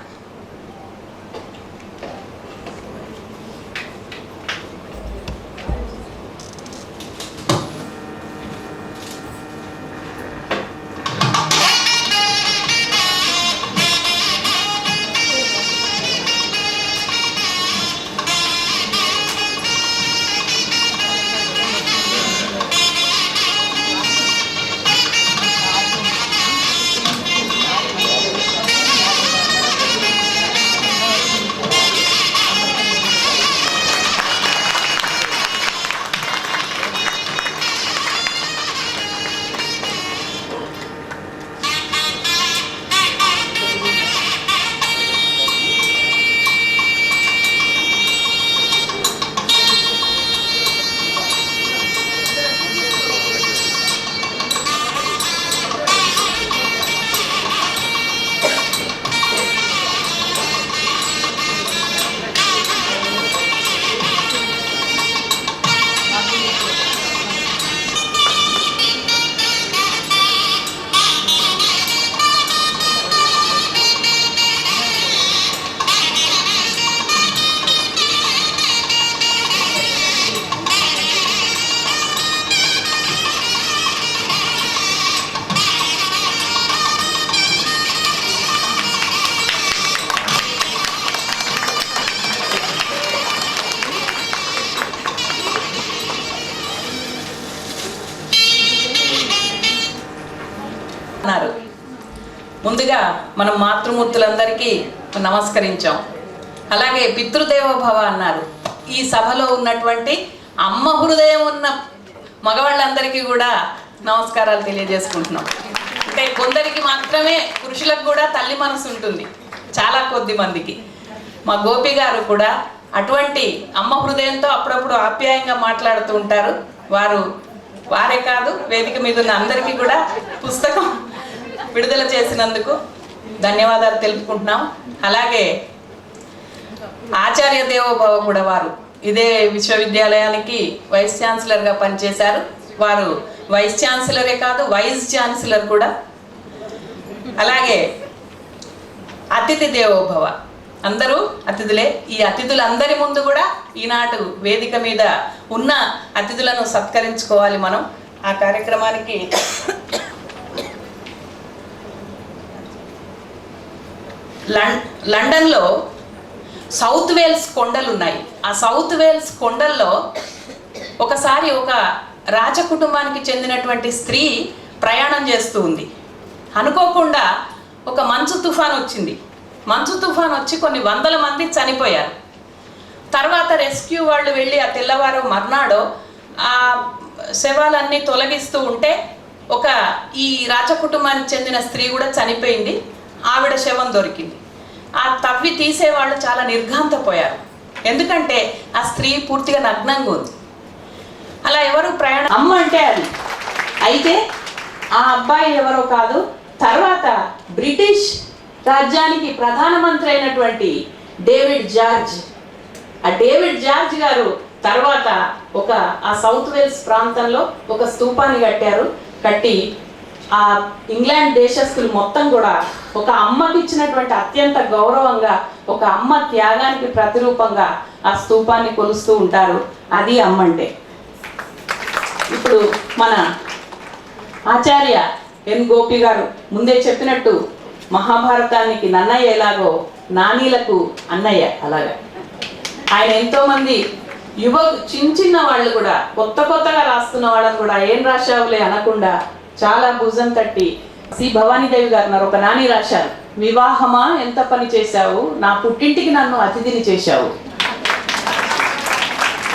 ముందుగా మనం మాతృమూర్తులందరికీ నమస్కరించాం. అలాగే పితృదేవోభవ అన్నారు. ఈ సభలో ఉన్నటువంటి అమ్మ హృదయం ఉన్న మగవాళ్ళందరికీ కూడా నమస్కారాలు తెలియజేసుకుంటున్నాం. అంటే కొందరికి మాత్రమే, పురుషులకు కూడా తల్లి మనసు ఉంటుంది, చాలా కొద్ది మందికి. మా గోపి గారు కూడా అటువంటి అమ్మ హృదయంతో అప్పుడప్పుడు ఆప్యాయంగా మాట్లాడుతూ ఉంటారు. వారే కాదు, వేదిక మీద ఉన్న అందరికీ కూడా పుస్తకం విడుదల చేసినందుకు ధన్యవాదాలు తెలుపుకుంటున్నాం. అలాగే ఆచార్య దేవోభవ కూడా వారు ఇదే విశ్వవిద్యాలయానికి వైస్ ఛాన్సలర్గా పనిచేశారు. వారు వైస్ ఛాన్సలరే కాదు, వైస్ ఛాన్సలర్ కూడా. అలాగే అతిథి దేవోభవ, అందరూ అతిథులే. ఈ అతిథులందరి ముందు కూడా ఈనాడు వేదిక మీద ఉన్న అతిథులను సత్కరించుకోవాలి మనం. ఆ కార్యక్రమానికి లండన్లో సౌత్ వేల్స్ కొండలు ఉన్నాయి. ఆ సౌత్ వేల్స్ కొండల్లో ఒకసారి ఒక రాజకుటుంబానికి చెందినటువంటి స్త్రీ ప్రయాణం చేస్తూ ఉంది. అనుకోకుండా ఒక మంచు తుఫాన్ వచ్చింది. మంచు తుఫాన్ వచ్చి కొన్ని వందల మంది చనిపోయారు. తర్వాత రెస్క్యూ వాళ్ళు వెళ్ళి ఆ తెల్లవారు మర్నాడో ఆ శవాలన్నీ తొలగిస్తూ ఉంటే ఈ రాజకుటుంబానికి చెందిన స్త్రీ కూడా చనిపోయింది. ఆవిడ శవం దొరికింది. ఆ తవ్వి తీసేవాళ్ళు చాలా నిర్ఘాంతపోయారు. ఎందుకంటే ఆ స్త్రీ పూర్తిగా నగ్నంగా ఉంది. అలా ఎవరు అమ్మ అంటే అది. అయితే ఆ అబ్బాయి ఎవరో కాదు, తర్వాత బ్రిటిష్ రాజ్యానికి ప్రధానమంత్రి అయినటువంటి డేవిడ్ జార్జ్. ఆ డేవిడ్ జార్జ్ గారు తర్వాత ఆ సౌత్ వేల్స్ ప్రాంతంలో ఒక స్తూపాన్ని కట్టి ఆ ఇంగ్లాండ్ దేశస్తులు మొత్తం కూడా ఒక అమ్మకి ఇచ్చినటువంటి అత్యంత గౌరవంగా, ఒక అమ్మ త్యాగానికి ప్రతిరూపంగా ఆ స్తూపాన్ని కొలుస్తూ ఉంటారు. అది అమ్మ అంటే. ఇప్పుడు మన ఆచార్య ఎన్ గోపి గారు ముందే చెప్పినట్టు మహాభారతానికి నన్నయ్య ఎలాగో నానీలకు అన్నయ్య అలాగా ఆయన ఎంతోమంది చిన్న వాళ్ళు కూడా కొత్తగా రాస్తున్న వాళ్ళని కూడా ఏం రాశావులే అనకుండా చాలా భుజం తట్టి సి భవానీదేవి గారు అన్నారు, ఒక నాని రాశారు, వివాహమా ఎంత పని చేశావు, నా పుట్టింటికి నన్ను అతిథిని చేశావు.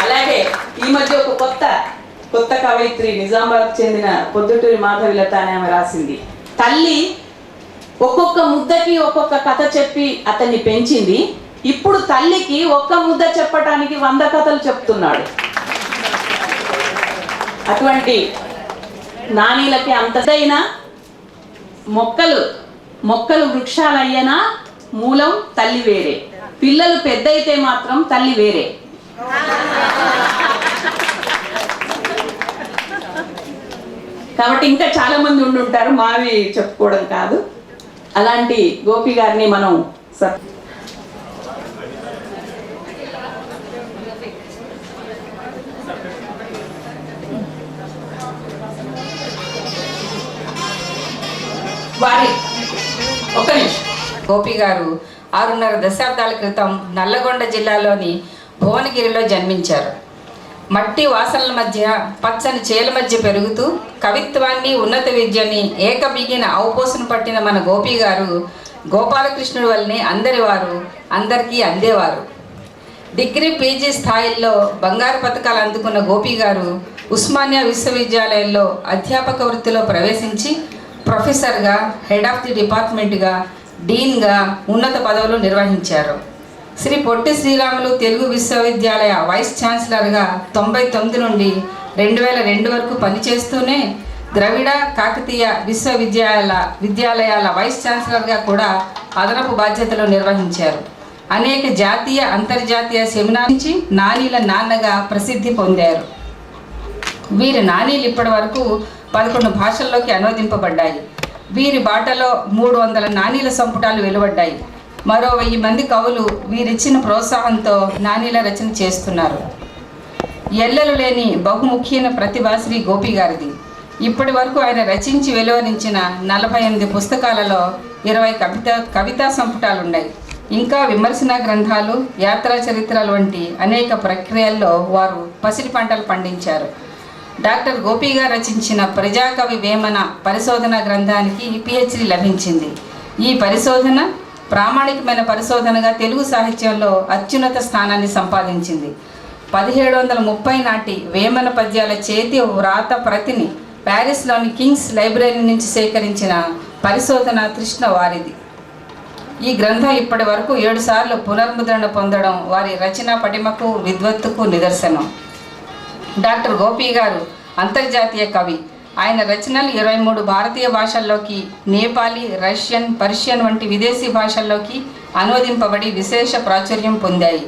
అలాగే ఈ మధ్య ఒక కొత్త కవయిత్రి నిజామాబాద్ చెందిన పొద్దుటూరి మాధవిలత అని ఆమె రాసింది, తల్లి ఒక్కొక్క ముద్దకి ఒక్కొక్క కథ చెప్పి అతన్ని పెంచింది, ఇప్పుడు తల్లికి ఒక్క ముద్ద చెప్పటానికి 100 కథలు చెప్తున్నాడు. అటువంటి నానీలకి అంతదైనా మొక్కలు వృక్షాలయ్యనా మూలం తల్లి వేరే, పిల్లలు పెద్దయితే మాత్రం తల్లి వేరే. కాబట్టి ఇంకా చాలా మంది ఉండుంటారు, మావి చెప్పుకోవడం కాదు. అలాంటి గోపి గారిని మనం గోపి గారు 6.5 దశాబ్దాల క్రితం నల్లగొండ జిల్లాలోని భువనగిరిలో జన్మించారు. మట్టి వాసనల మధ్య పచ్చని చేల మధ్య పెరుగుతూ కవిత్వాన్ని ఉన్నత విద్యని ఏకబిగిన ఔపోసన పట్టిన మన గోపి గారు గోపాలకృష్ణుడి వల్లనే అందరికీ అందేవారు. డిగ్రీ పీజీ స్థాయిల్లో బంగారు పథకాలు అందుకున్న గోపి గారు ఉస్మానియా విశ్వవిద్యాలయంలో అధ్యాపక వృత్తిలో ప్రవేశించి ప్రొఫెసర్గా, హెడ్ ఆఫ్ ది డిపార్ట్మెంట్గా, డీన్గా ఉన్నత పదవులు నిర్వహించారు. శ్రీ పొట్టి శ్రీరాములు తెలుగు విశ్వవిద్యాలయ వైస్ ఛాన్సలర్గా 99 నుండి 2002 వరకు పనిచేస్తూనే ద్రవిడ కాకతీయ విద్యాలయాల వైస్ ఛాన్సలర్గా కూడా అదనపు బాధ్యతలు నిర్వహించారు. అనేక జాతీయ అంతర్జాతీయ సెమినార్ నుంచి నానీల నాన్నగా ప్రసిద్ధి పొందారు. వీరి నానీలు ఇప్పటి వరకు 11 భాషల్లోకి అనువదింపబడ్డాయి. వీరి బాటలో 300 నానీల సంపుటాలు వెలువడ్డాయి. మరో 1000 మంది కవులు వీరిచ్చిన ప్రోత్సాహంతో నానీల రచన చేస్తున్నారు. ఎల్లలు లేని బహుముఖ్యమైన ప్రతిభ శ్రీ గోపి గారిది. ఇప్పటి వరకు ఆయన రచించి వెలువరించిన 48 పుస్తకాలలో 20 కవితా సంపుటాలున్నాయి. ఇంకా విమర్శన గ్రంథాలు, యాత్రా చరిత్రలు వంటి అనేక ప్రక్రియల్లో వారు పసిడి పంటలు పండించారు. డాక్టర్ గోపి గారు రచించిన ప్రజాకవి వేమన పరిశోధన గ్రంథానికి PhD లభించింది. ఈ పరిశోధన ప్రామాణికమైన పరిశోధనగా తెలుగు సాహిత్యంలో అత్యున్నత స్థానాన్ని సంపాదించింది. 1730 నాటి వేమన పద్యాల చేతి వ్రాత ప్రతిని ప్యారిస్లోని కింగ్స్ లైబ్రరీ నుంచి సేకరించిన పరిశోధన తృష్ణ వారిది. ఈ గ్రంథం ఇప్పటి వరకు 7 సార్లు పునర్ముద్రణ పొందడం వారి రచనా పటిమకు, విద్వత్తుకు నిదర్శనం. డాక్టర్ గోపి గారు అంతర్జాతీయ కవి. ఆయన రచనలు 23 భారతీయ భాషల్లోకి, నేపాలీ, రష్యన్, పర్షియన్ వంటి విదేశీ భాషల్లోకి అనువదింపబడి విశేష ప్రాచుర్యం పొందాయి.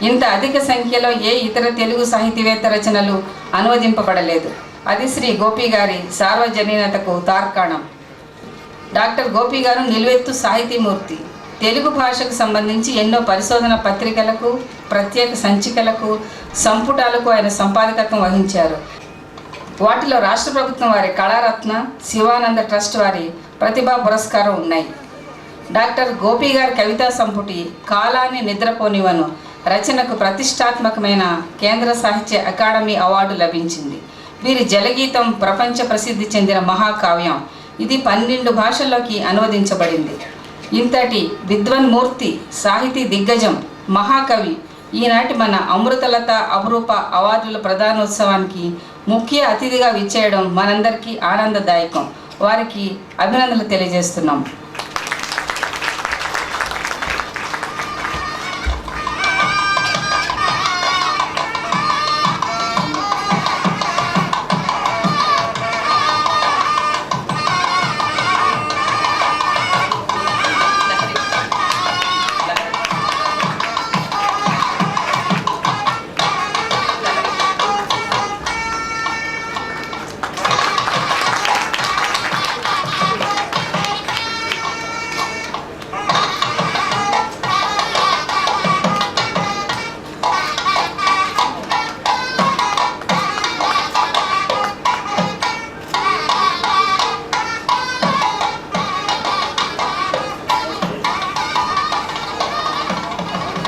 ఇంత అధిక సంఖ్యలో ఏ ఇతర తెలుగు సాహితీవేత్త రచనలు అనువదింపబడలేదు. అది శ్రీ గోపి గారి సార్వజనీనతకు తార్కాణం. డాక్టర్ గోపి గారు నిలువెత్తు సాహితీమూర్తి. తెలుగు భాషకు సంబంధించి ఎన్నో పరిశోధన పత్రికలకు, ప్రత్యేక సంచికలకు, సంపుటాలకు ఆయన సంపాదకత్వం వహించారు. వాటిలో రాష్ట్ర ప్రభుత్వం వారి కళారత్న, శివానంద ట్రస్ట్ వారి ప్రతిభా పురస్కారం ఉన్నాయి. డాక్టర్ గోపి గారి కవితా సంపుటి కాలాన్ని నిద్రపోనివను రచనకు ప్రతిష్టాత్మకమైన కేంద్ర సాహిత్య అకాడమీ అవార్డు లభించింది. వీరి జలగీతం ప్రపంచ ప్రసిద్ధి చెందిన మహాకావ్యం. ఇది 12 భాషల్లోకి అనువదించబడింది. ఇంతటి విద్వన్మూర్తి, సాహితీ దిగ్గజం, మహాకవి ఈనాటి మన అమృతలత అపురూప అవార్డుల ప్రధానోత్సవానికి ముఖ్య అతిథిగా విచ్చేయడం మనందరికీ ఆనందదాయకం. వారికి అభినందనలు తెలియజేస్తున్నాం.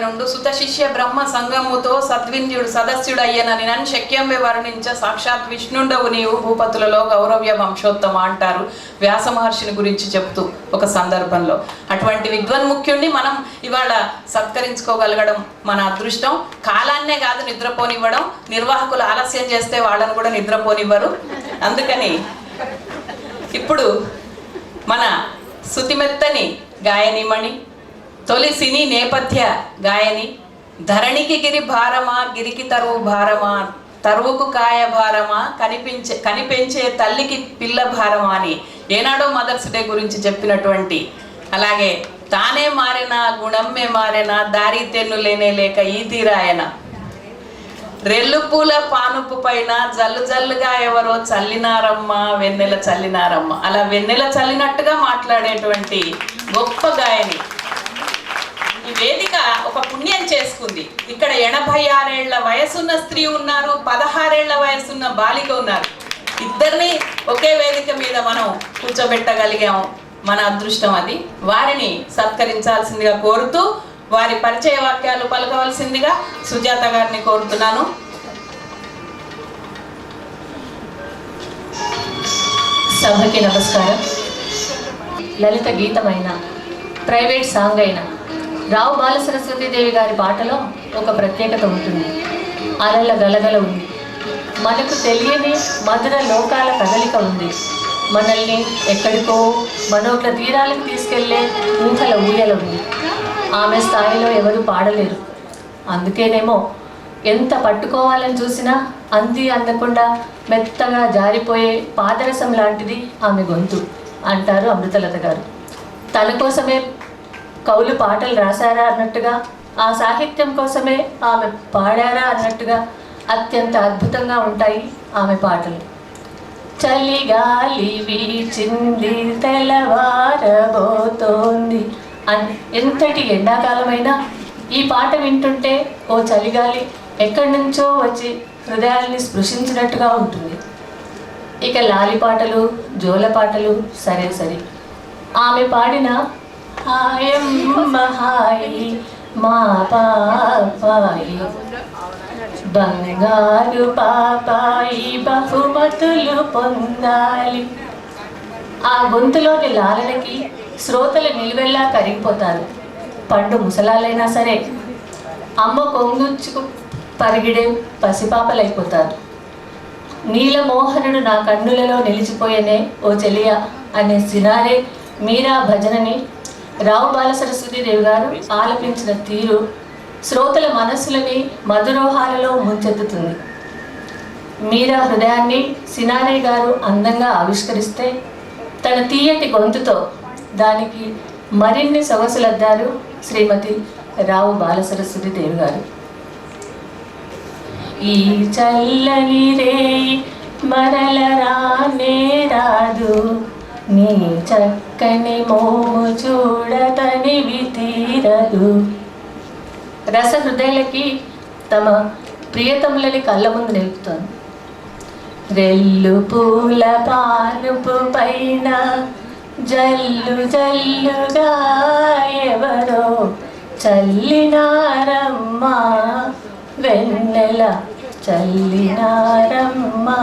నుండు సుత శిష్య బ్రహ్మ సంగముతో సద్వింద్యుడు సదస్యుడు అయ్యనని నన్ను శక్యంబె వర్ణించ సాక్షాత్ విష్ణుండవు నీవు భూపతులలో గౌరవ్య వంశోత్తమ అంటారు వ్యాస మహర్షిని గురించి చెప్తూ ఒక సందర్భంలో. అటువంటి విద్వన్ముఖ్యుణ్ణి మనం ఇవాళ సత్కరించుకోగలగడం మన అదృష్టం. కాలాన్నే కాదు నిద్రపోనివ్వడం, నిర్వాహకులు ఆలస్యం చేస్తే వాళ్ళని కూడా నిద్రపోనివ్వరు. అందుకని ఇప్పుడు మన శృతిమెత్తని గాయనిమణి, తొలి సినీ నేపథ్య గాయని, ధరణికి గిరి భారమా గిరికి తరువు భారమా, తరువుకు కాయ భారమా, కనిపెంచే తల్లికి పిల్ల భారమా అని ఏనాడో మదర్స్ డే గురించి చెప్పినటువంటి, అలాగే తానే మారినా గుణమ్మే మారినా దారి తెన్ను లేనే లేక ఈ తీరాయన, రెల్లు పూల పానుపు పైన జల్లు జల్లుగా ఎవరో చల్లినారమ్మ వెన్నెల చల్లినారమ్మ, అలా వెన్నెల చల్లినట్టుగా మాట్లాడేటువంటి గొప్ప గాయని. ఈ వేదిక ఒక పుణ్యం చేసుకుంది. ఇక్కడ 86 ఏళ్ల వయసున్న స్త్రీ ఉన్నారు, 16 ఏళ్ల వయసున్న బాలిక ఉన్నారు. ఇద్దరిని ఒకే వేదిక మీద మనం కూర్చోబెట్టగలిగాము. మన అదృష్టం అది. వారిని సత్కరించాల్సిందిగా కోరుతూ వారి పరిచయ వాక్యాలు పలకవలసిందిగా సుజాత గారిని కోరుతున్నాను. సభకి నమస్కారం. లలిత గీతమైన, ప్రైవేట్ సాంగ్ అయిన రావు బాలసరస్వతీదేవి గారి పాటలో ఒక ప్రత్యేకత ఉంటుంది. అలల గలగల ఉంది, మనకు తెలియని మధుర లోకాల కదలిక ఉంది, మనల్ని ఎక్కడికో మనోట్ల తీరాలకు తీసుకెళ్లే ఊహల ఊయల ఉంది. ఆమె స్థాయిలో ఎవరు పాడలేరు. అందుకేనేమో ఎంత పట్టుకోవాలని చూసినా అందకుండా మెత్తగా జారిపోయే పాదరసం లాంటిది ఆమె గొంతు అంటారు అమృతలత గారు. తన కోసమే కవులు పాటలు రాశారా అన్నట్టుగా, ఆ సాహిత్యం కోసమే ఆమె పాడారా అన్నట్టుగా అత్యంత అద్భుతంగా ఉంటాయి ఆమె పాటలు. చలిగాలి వీచింది తెల్లవారబోతోంది అని, ఎంతటి ఎండాకాలమైనా ఈ పాట వింటుంటే ఓ చలిగాలి ఎక్కడి నుంచో వచ్చి హృదయాల్ని స్పృశించినట్టుగా ఉంటుంది. ఇక లాలి పాటలు, జోల పాటలు సరే సరే. ఆమె పాడిన హాయమ్మ హాయి మా పాపాయి, బంగారు పాపాయి బహుమతులు పొందాలి, ఆ గొంతులోని లాలనకి శ్రోతలు నిలువెల్లా కరిగిపోతారు. పండు ముసలాలైనా సరే అమ్మ కొంగుచ్చుకు పరిగిడే పసిపాపలైపోతారు. నీలమోహనుడు నా కన్నులలో నిలిచిపోయేనే ఓ చెలియా అనే సినారే మీరా భజనని రావు బాలసరస్వతీదేవి గారు ఆలపించిన తీరు శ్రోతల మనస్సులని మధురోహాలలో ముంచెత్తుతుంది. మీరా హృదయాన్ని సినారే గారు అందంగా ఆవిష్కరిస్తే తన తీయటి గొంతుతో దానికి మరిన్ని సొగసులద్దారు శ్రీమతి రావు బాలసరస్వతీదేవి గారు. ఈ చల్లని రేయి మరల రానే రాదు, నీ చక్కని మోము చూడతనివి తీరదు. రస హృదయాలకి తమ ప్రియతములని కళ్ళ ముందు నిలుపుతాను. రెల్లు పూల పానుపు పైన జల్లు జల్లుగా ఎవరో చల్లినారమ్మా వెన్నెల చల్లినారమ్మా.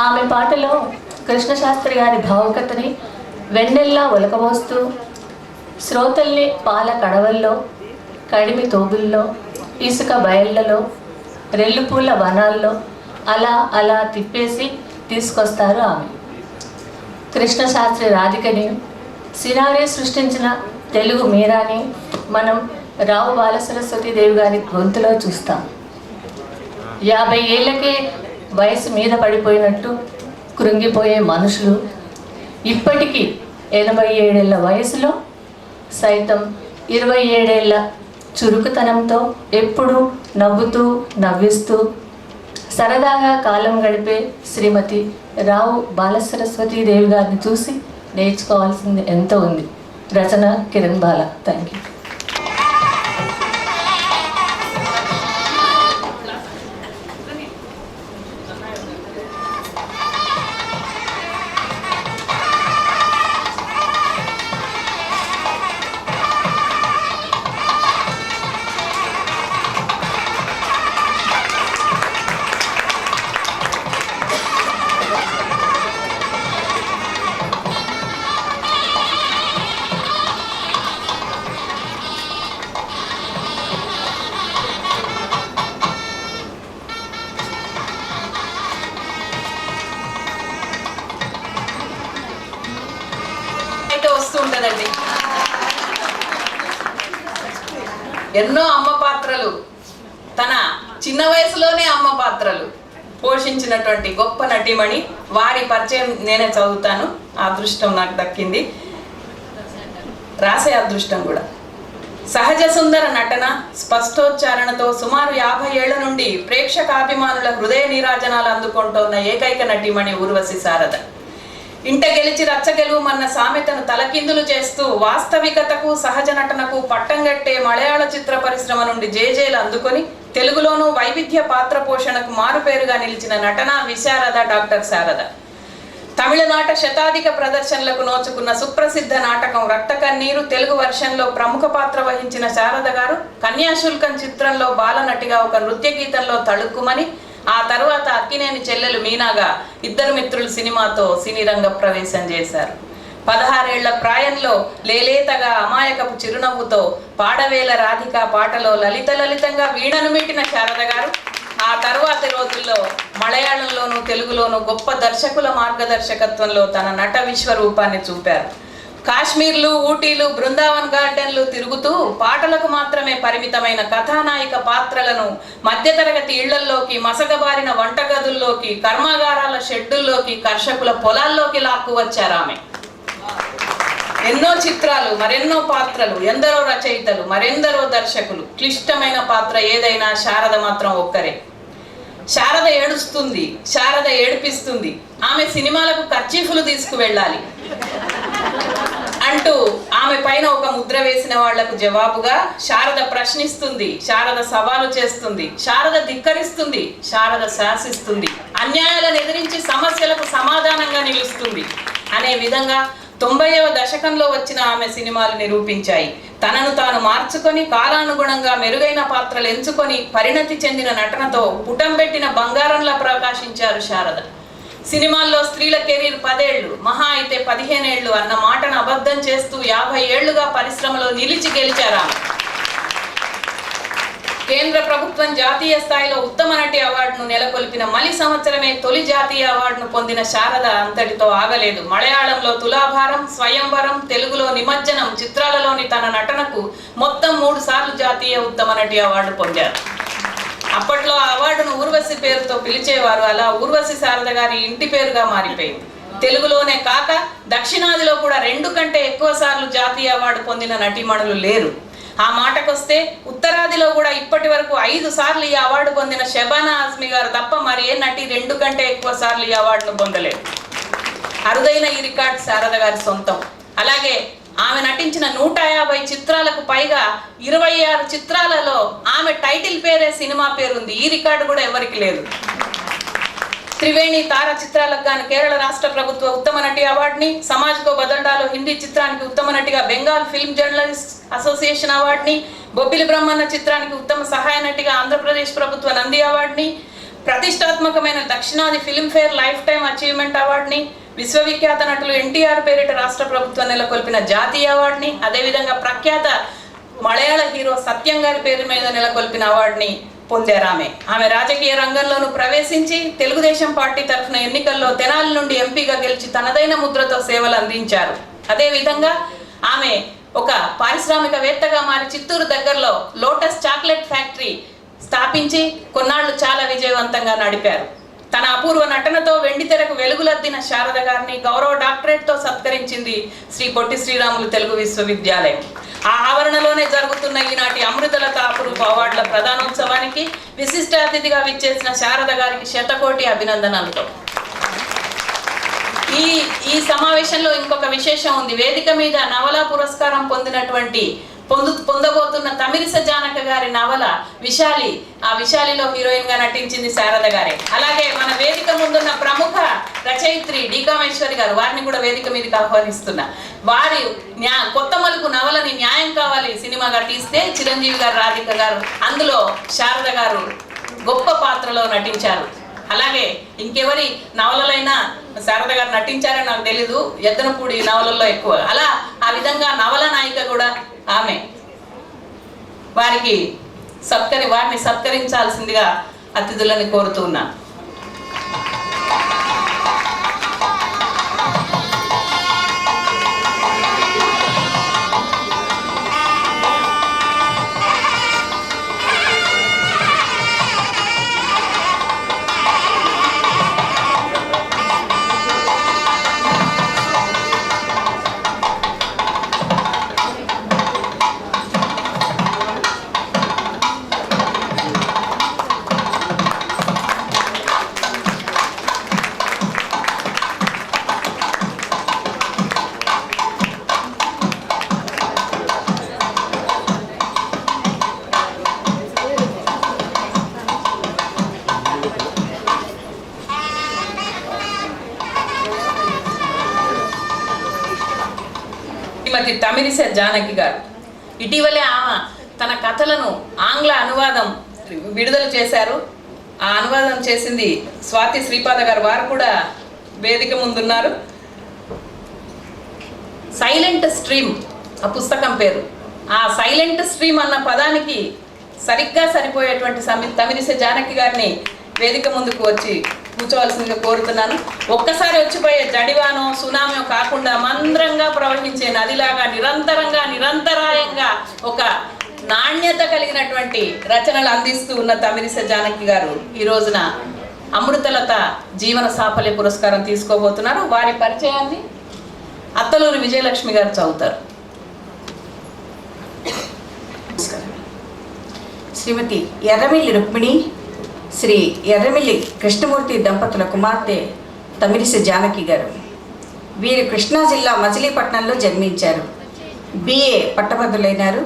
ఆమె పాటలో కృష్ణశాస్త్రి గారి భావుకతని వెన్నెల్లా ఒలకబోస్తూ శ్రోతల్ని పాల కడవల్లో, కడిమి తోగుల్లో, ఇసుక బయళ్ళలో, రెల్లుపూల వనాల్లో అలా అలా తిప్పేసి తీసుకొస్తారు ఆమె. కృష్ణశాస్త్రి రాధికని, సినారే సృష్టించిన తెలుగు మీరాని మనం రావు బాలసరస్వతీదేవి గారి గొంతులో చూస్తాం. 50 ఏళ్ళకే వయసు మీద పడిపోయినట్టు కృంగిపోయే మనుషులు ఇప్పటికీ 87 ఏళ్ల వయసులో సైతం 27 ఏళ్ల చురుకుతనంతో ఎప్పుడూ నవ్వుతూ నవ్విస్తూ సరదాగా కాలం గడిపే శ్రీమతి రావు బాలసరస్వతీదేవి గారిని చూసి నేర్చుకోవాల్సింది ఎంతో ఉంది. రచన కిరణ్ బాల. Thank you. ఎన్నో అమ్మ పాత్రలు, తన చిన్న వయసులోనే అమ్మ పాత్రలు పోషించినటువంటి గొప్ప నటీమణి. వారి పరిచయం నేనే చదువుతాను. ఆ అదృష్టం నాకు దక్కింది, రాసే అదృష్టం కూడా. సహజ సుందర నటన, స్పష్టోచ్చారణతో సుమారు 50 ఏళ్ల నుండి ప్రేక్షకాభిమానుల హృదయ నీరాజనాలు అందుకుంటోన్న ఏకైక నటీమణి ఊర్వశి శారద. ఇంట గెలిచి రచ్చగెలువమన్న సామెతను తలకిందులు చేస్తూ వాస్తవికతకు సహజ నటనకు పట్టంగట్టే మలయాళ చిత్ర పరిశ్రమ నుండి జేజేలు అందుకొని తెలుగులోనూ వైవిధ్య పాత్ర పోషణకు మారుపేరుగా నిలిచిన నటనా విశారద డాక్టర్ శారద. తమిళనాట శతాధిక ప్రదర్శనలకు నోచుకున్న సుప్రసిద్ధ నాటకం రక్త కన్నీరు తెలుగు వర్షన్లో ప్రముఖ పాత్ర వహించిన శారద గారు కన్యాశుల్కం చిత్రంలో బాలనటిగా ఒక నృత్య గీతంలో తళుక్కుమని, ఆ తర్వాత అక్కినేని చెల్లెలు మీనాగా ఇద్దరు మిత్రులు సినిమాతో సినీ రంగ ప్రవేశం చేశారు. 16 ఏళ్ల ప్రాయంలో లేలేతగా అమాయకపు చిరునవ్వుతో పాడవేల రాధిక పాటలో లలితంగా వీణను మీటిన శారద గారు ఆ తర్వాతి రోజుల్లో మలయాళంలోనూ తెలుగులోనూ గొప్ప దర్శకుల మార్గదర్శకత్వంలో తన నట విశ్వరూపాన్ని చూపారు. కాశ్మీర్లు, ఊటీలు, బృందావన్ గార్డెన్లు తిరుగుతూ పాటలకు మాత్రమే పరిమితమైన కథానాయిక పాత్రలను మధ్యతరగతి ఇళ్లల్లోకి, మసకబారిన వంటగదుల్లోకి, కర్మాగారాల షెడ్డుల్లోకి, కర్షకుల పొలాల్లోకి లాక్కు వచ్చారు ఆమె. ఎన్నో చిత్రాలు, మరెన్నో పాత్రలు, ఎందరో రచయితలు, మరెందరో దర్శకులు. క్లిష్టమైన పాత్ర ఏదైనా శారద మాత్రం ఒక్కరే. శారద ఏడుస్తుంది, శారద ఏడిపిస్తుంది, ఆమె సినిమాలకు కర్చీఫులు తీసుకువెళ్ళాలి అంటూ ఆమె పైన ఒక ముద్ర వేసిన వాళ్లకు జవాబుగా శారద ప్రశ్నిస్తుంది, శారద సవాలు చేస్తుంది, శారద ధిక్కరిస్తుంది, శారద శాసిస్తుంది, అన్యాయాలను ఎదిరించి సమస్యలకు సమాధానంగా నిలుస్తుంది అనే విధంగా 90వ దశకంలో వచ్చిన ఆమె సినిమాలు నిరూపించాయి. తనను తాను మార్చుకొని కాలానుగుణంగా మెరుగైన పాత్రలు ఎంచుకొని పరిణతి చెందిన నటనతో పుటంబెట్టిన బంగారంలా ప్రకాశించారు శారద. సినిమాల్లో స్త్రీల కెరీర్ 10 ఏళ్లు, మహా అయితే 15 ఏళ్లు అన్న మాటను అబద్ధం చేస్తూ 50 ఏళ్లుగా పరిశ్రమలో నిలిచి గెలిచారు ఆమె. కేంద్ర ప్రభుత్వం జాతీయ స్థాయిలో ఉత్తమ నటి అవార్డును నెలకొల్పిన మలి సంవత్సరమే తొలి జాతీయ అవార్డును పొందిన శారద అంతటితో ఆగలేదు. మలయాళంలో తులాభారం, స్వయంవరం, తెలుగులో నిమజ్జనం చిత్రాలలోని తన నటనకు మొత్తం 3 సార్లు జాతీయ ఉత్తమ నటి అవార్డు పొందారు. అప్పట్లో ఆ అవార్డును ఊర్వశి పేరుతో పిలిచేవారు. అలా ఊర్వశి శారద గారి ఇంటి పేరుగా మారిపోయింది. తెలుగులోనే కాక దక్షిణాదిలో కూడా 2 కంటే ఎక్కువ సార్లు జాతీయ అవార్డు పొందిన నటీమణులు లేరు. ఆ మాటకొస్తే ఉత్తరాదిలో కూడా ఇప్పటి వరకు 5 సార్లు ఈ అవార్డు పొందిన షబానా ఆజ్మీ గారు తప్ప మరి ఏ నటి 2 కంటే ఎక్కువ సార్లు ఈ అవార్డును పొందలేదు. అరుదైన ఈ రికార్డు శారద గారి సొంతం. అలాగే ఆమె నటించిన 150 చిత్రాలకు పైగా 26 చిత్రాలలో ఆమె టైటిల్ పేరే సినిమా పేరుంది. ఈ రికార్డు కూడా ఎవరికి లేదు. త్రివేణి తార చిత్రాలకు గాను కేరళ రాష్ట్ర ప్రభుత్వ ఉత్తమ నటి అవార్డుని, సమాజ్ కో బదండాలో హిందీ చిత్రానికి ఉత్తమ నటిగా బెంగాల్ ఫిల్మ్ జర్నలిస్ట్ అసోసియేషన్ అవార్డుని, బొబ్బిలి బ్రహ్మన్న చిత్రానికి ఉత్తమ సహాయ నటిగా ఆంధ్రప్రదేశ్ ప్రభుత్వ నంది అవార్డుని, ప్రతిష్టాత్మకమైన దక్షిణాది ఫిల్మ్ఫేర్ లైఫ్ టైమ్ అచీవ్మెంట్ అవార్డుని, విశ్వవిఖ్యాత నటులు ఎన్టీఆర్ పేరిట రాష్ట్ర ప్రభుత్వం నెలకొల్పిన జాతీయ అవార్డుని, అదేవిధంగా ప్రఖ్యాత మలయాళ హీరో సత్యం గారి పేరు మీద నెలకొల్పిన అవార్డుని పొందారు ఆమె. ఆమె రాజకీయ రంగంలోనూ ప్రవేశించి తెలుగుదేశం పార్టీ తరఫున ఎన్నికల్లో తెనాలి నుండి ఎంపీగా గెలిచి తనదైన ముద్రతో సేవలు అందించారు. అదేవిధంగా ఆమె ఒక పారిశ్రామికవేత్తగా మారి చిత్తూరు దగ్గరలో లోటస్ చాక్లెట్ ఫ్యాక్టరీ స్థాపించి కొన్నాళ్లు చాలా విజయవంతంగా నడిపారు. తన అపూర్వ నటనతో వెండితెరకు వెలుగులద్దిన శారద గారిని గౌరవ డాక్టరేట్తో సత్కరించింది శ్రీ పొట్టి శ్రీరాములు తెలుగు విశ్వవిద్యాలయం. ఆ ఆవరణలోనే జరుగుతున్న ఈనాటి అమృతలత అపురూప అవార్డుల ప్రధానోత్సవానికి విశిష్ట అతిథిగా విచ్చేసిన శారద గారికి శతకోటి అభినందనలతో. ఈ సమావేశంలో ఇంకొక విశేషం ఉంది. వేదిక మీద నవలా పురస్కారం పొందబోతున్న తమిరిస జానక గారి నవల విశాలి. ఆ విశాలిలో హీరోయిన్ గా నటించింది శారద గారే. అలాగే మన వేదిక ముందున్న ప్రముఖ రచయిత్రి డీకామేశ్వరి గారు, వారిని కూడా వేదిక మీదకి ఆహ్వానిస్తున్నా. వారి కొత్త మలుపు నవలని న్యాయం కావాలి సినిమాగా తీస్తే చిరంజీవి గారు, రాధిక గారు, అందులో శారద గారు గొప్ప పాత్రలో నటించారు. అలాగే ఇంకెవరి నవలలైనా శారద గారు నటించారని నాకు తెలీదు, ఎద్దనపూడి నవలల్లో ఎక్కువ. అలా ఆ విధంగా నవల నాయిక కూడా ఆమె. వారిని సత్కరించాల్సిందిగా అతిథులని కోరుతూ ఉన్నాను. తమిళిసై జానకి గారు. ఇటీవలే ఆమె తన కథలను ఆంగ్ల అనువాదం విడుదల చేశారు. ఆ అనువాదం చేసింది స్వాతి శ్రీపాద గారు. వారు కూడా వేదిక ముందున్నారు. సైలెంట్ స్ట్రీమ్ ఆ పుస్తకం పేరు. ఆ సైలెంట్ స్ట్రీమ్ అన్న పదానికి సరిగ్గా సరిపోయేటువంటి తమిళిసై జానకి గారిని వేదిక ముందుకు వచ్చి కూర్చోవలసిందిగా కోరుతున్నాను. ఒక్కసారి వచ్చిపోయే జడివానో సునామో కాకుండా మంద్రంగా ప్రవహించే నదిలాగా నిరంతరాయంగా ఒక నాణ్యత కలిగినటువంటి రచనలు అందిస్తూ ఉన్న తమిళిసై జానకి గారు ఈ రోజున అమృతలత జీవన సాఫల్య పురస్కారం తీసుకోబోతున్నారు. వారి పరిచయాన్ని అత్తలూరి విజయలక్ష్మి గారు చదువుతారు. శ్రీమతి ఎర్రమిల్లి రుక్మిణి, శ్రీ ఎర్రమిల్లి కృష్ణమూర్తి దంపతుల కుమార్తె తమిళిసై జానకి గారు. వీరు కృష్ణా జిల్లా మచిలీపట్నంలో జన్మించారు. బిఏ పట్టభద్రులైనారు.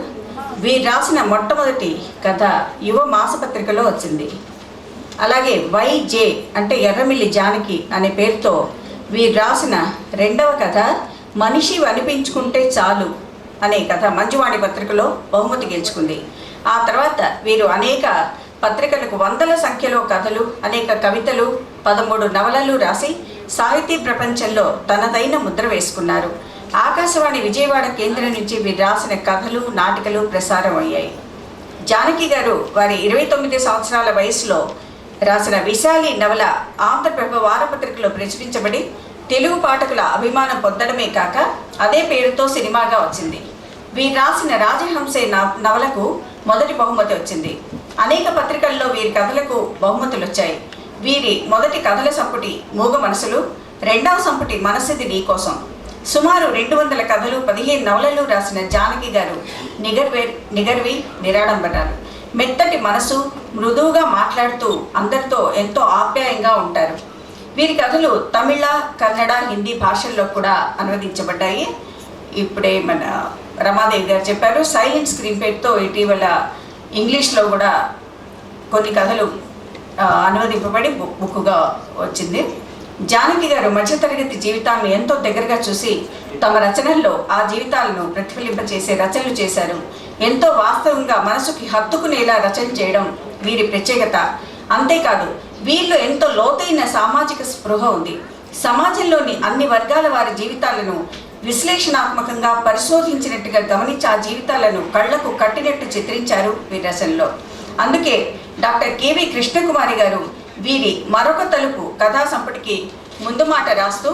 వీరు రాసిన మొట్టమొదటి కథ యువ మాసపత్రికలో వచ్చింది. అలాగే వైజే అంటే ఎర్రమిల్లి జానకి అనే పేరుతో వీరు రాసిన రెండవ కథ మనిషి అనిపించుకుంటే చాలు అనే కథ మంజువాణి పత్రికలో బహుమతి గెలుచుకుంది. ఆ తర్వాత వీరు అనేక పత్రికలకు వందల సంఖ్యలో కథలు, అనేక కవితలు, 13 నవలలు రాసి సాహితీ ప్రపంచంలో తనదైన ముద్ర వేసుకున్నారు. ఆకాశవాణి విజయవాడ కేంద్రం నుంచి వీరు రాసిన కథలు, నాటికలు ప్రసారం అయ్యాయి. జానకి గారు వారి 29 సంవత్సరాల వయసులో రాసిన విశాలి నవల ఆంధ్రప్రభ వారపత్రికలో ప్రచురించబడి తెలుగు పాఠకుల అభిమానం పొందడమే కాక అదే పేరుతో సినిమాగా వచ్చింది. వీరు రాసిన రాజహంసే నవలకు మొదటి బహుమతి వచ్చింది. అనేక పత్రికల్లో వీరి కథలకు బహుమతులు వచ్చాయి. వీరి మొదటి కథల సంపుటి మూగ మనసులు, రెండవ సంపుటి మనసిది నీకోసం. సుమారు 200 కథలు, 15 నవలలు రాసిన జానకి గారు నిగర్వి నిరాడంబరాలు. మెత్తటి మనసు, మృదువుగా మాట్లాడుతూ అందరితో ఎంతో ఆప్యాయంగా ఉంటారు. వీరి కథలు తమిళ, కన్నడ, హిందీ భాషల్లో కూడా అనువదించబడ్డాయి. ఇప్పుడే మన రమాదేవి గారు చెప్పారు. సైలెంట్ స్క్రీన్ పేరుతో ఇటీవల ఇంగ్లీష్లో కూడా కొన్ని కథలు అనువదింపబడి బుక్కుగా వచ్చింది. జానకి గారు మధ్యతరగతి జీవితాన్ని ఎంతో దగ్గరగా చూసి తమ రచనల్లో ఆ జీవితాలను ప్రతిఫలింపచేసే రచనలు చేశారు. ఎంతో వాస్తవంగా మనసుకి హత్తుకునేలా రచన చేయడం వీరి ప్రత్యేకత. అంతేకాదు వీళ్ళు ఎంతో లోతైన సామాజిక స్పృహ ఉంది. సమాజంలోని అన్ని వర్గాల వారి జీవితాలను విశ్లేషణాత్మకంగా పరిశోధించినట్టుగా గమనించి ఆ జీవితాలను కళ్లకు కట్టినట్టు చిత్రించారు వీరి రచనలో. అందుకే డాక్టర్ కెవి కృష్ణకుమారి గారు వీరి మరొక తలుపు కథా సంపుటికి ముందు మాట రాస్తూ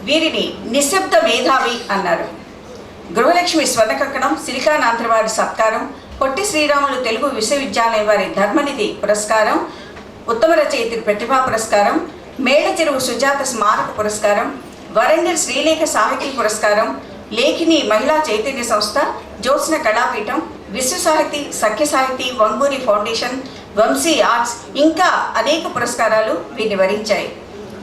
వీరిని నిశ్శబ్ద మేధావి అన్నారు. గృహలక్ష్మి స్వర్ణకంకణం, సిలికానాంధ్ర వారి సత్కారం, పొట్టి శ్రీరాములు తెలుగు విశ్వవిద్యాలయం వారి ధర్మనిధి పురస్కారం, ఉత్తమ రచయిత్రి ప్రతిభా పురస్కారం, మేళ చెరువు సుజాత స్మారక పురస్కారం, వరంగల్ శ్రీలేఖ సాహితీ పురస్కారం, లేఖిని మహిళా చైతన్య సంస్థ, జ్యోత్స్న కళాపీఠం, విశ్వ సాహితీ, సఖ్య సాహితీ, వంగూరి ఫౌండేషన్, వంశీ ఆర్ట్స్ ఇంకా అనేక పురస్కారాలు వీరిని వరించాయి.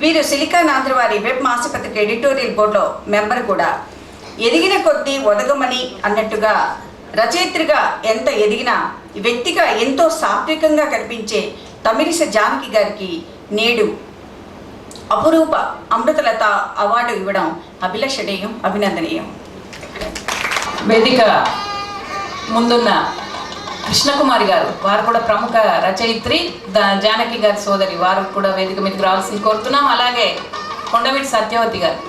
వీరు సిలికానాంధ్ర వారి వెబ్ మాసపత్రిక ఎడిటోరియల్ బోర్డులో మెంబర్ కూడా. ఎదిగిన కొద్దీ ఒదగమని అన్నట్టుగా రచయిత్రిగా ఎంత ఎదిగినా వ్యక్తిగా ఎంతో సాత్వికంగా కనిపించే తమిళిసై జానకి గారికి నేడు అపురూప అమృతలత అవార్డు ఇవ్వడం అభిలషణీయం, అభినందనీయం. వేదిక ముందున్న కృష్ణకుమారి గారు, వారు కూడా ప్రముఖ రచయిత్రి, జానకి గారి సోదరి, వారు కూడా వేదిక మీదకి రావాల్సింది కోరుతున్నాం. అలాగే కొండవీటి సత్యవతి గారు,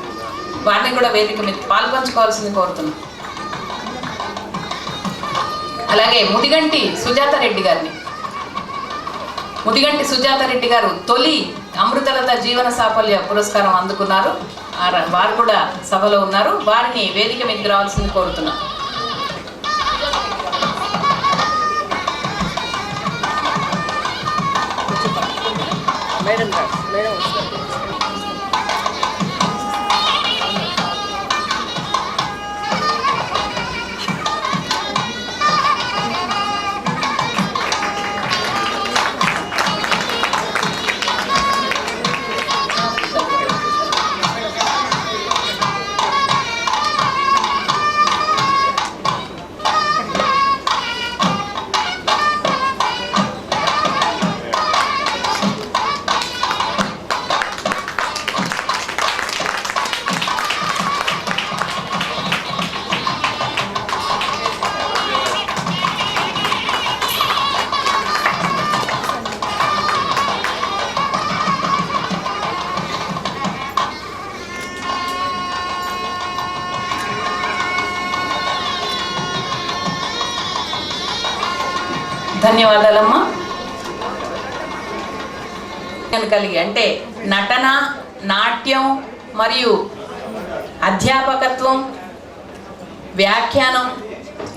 వారిని కూడా వేదిక మీద పాల్పంచుకోవాల్సింది కోరుతున్నాం. అలాగే ముదిగంటి సుజాత రెడ్డి గారిని, ముదిగంటి సుజాత రెడ్డి గారు తొలి అమృతలత జీవన సాఫల్య పురస్కారం అందుకున్నారు. వారు కూడా సభలో ఉన్నారు. వారిని వేదిక మీదకి రావాల్సింది కోరుతున్నాం. ధన్యవాదాలమ్మా. కలిగి అంటే నటన, నాట్యం మరియు అధ్యాపకత్వం, వ్యాఖ్యానం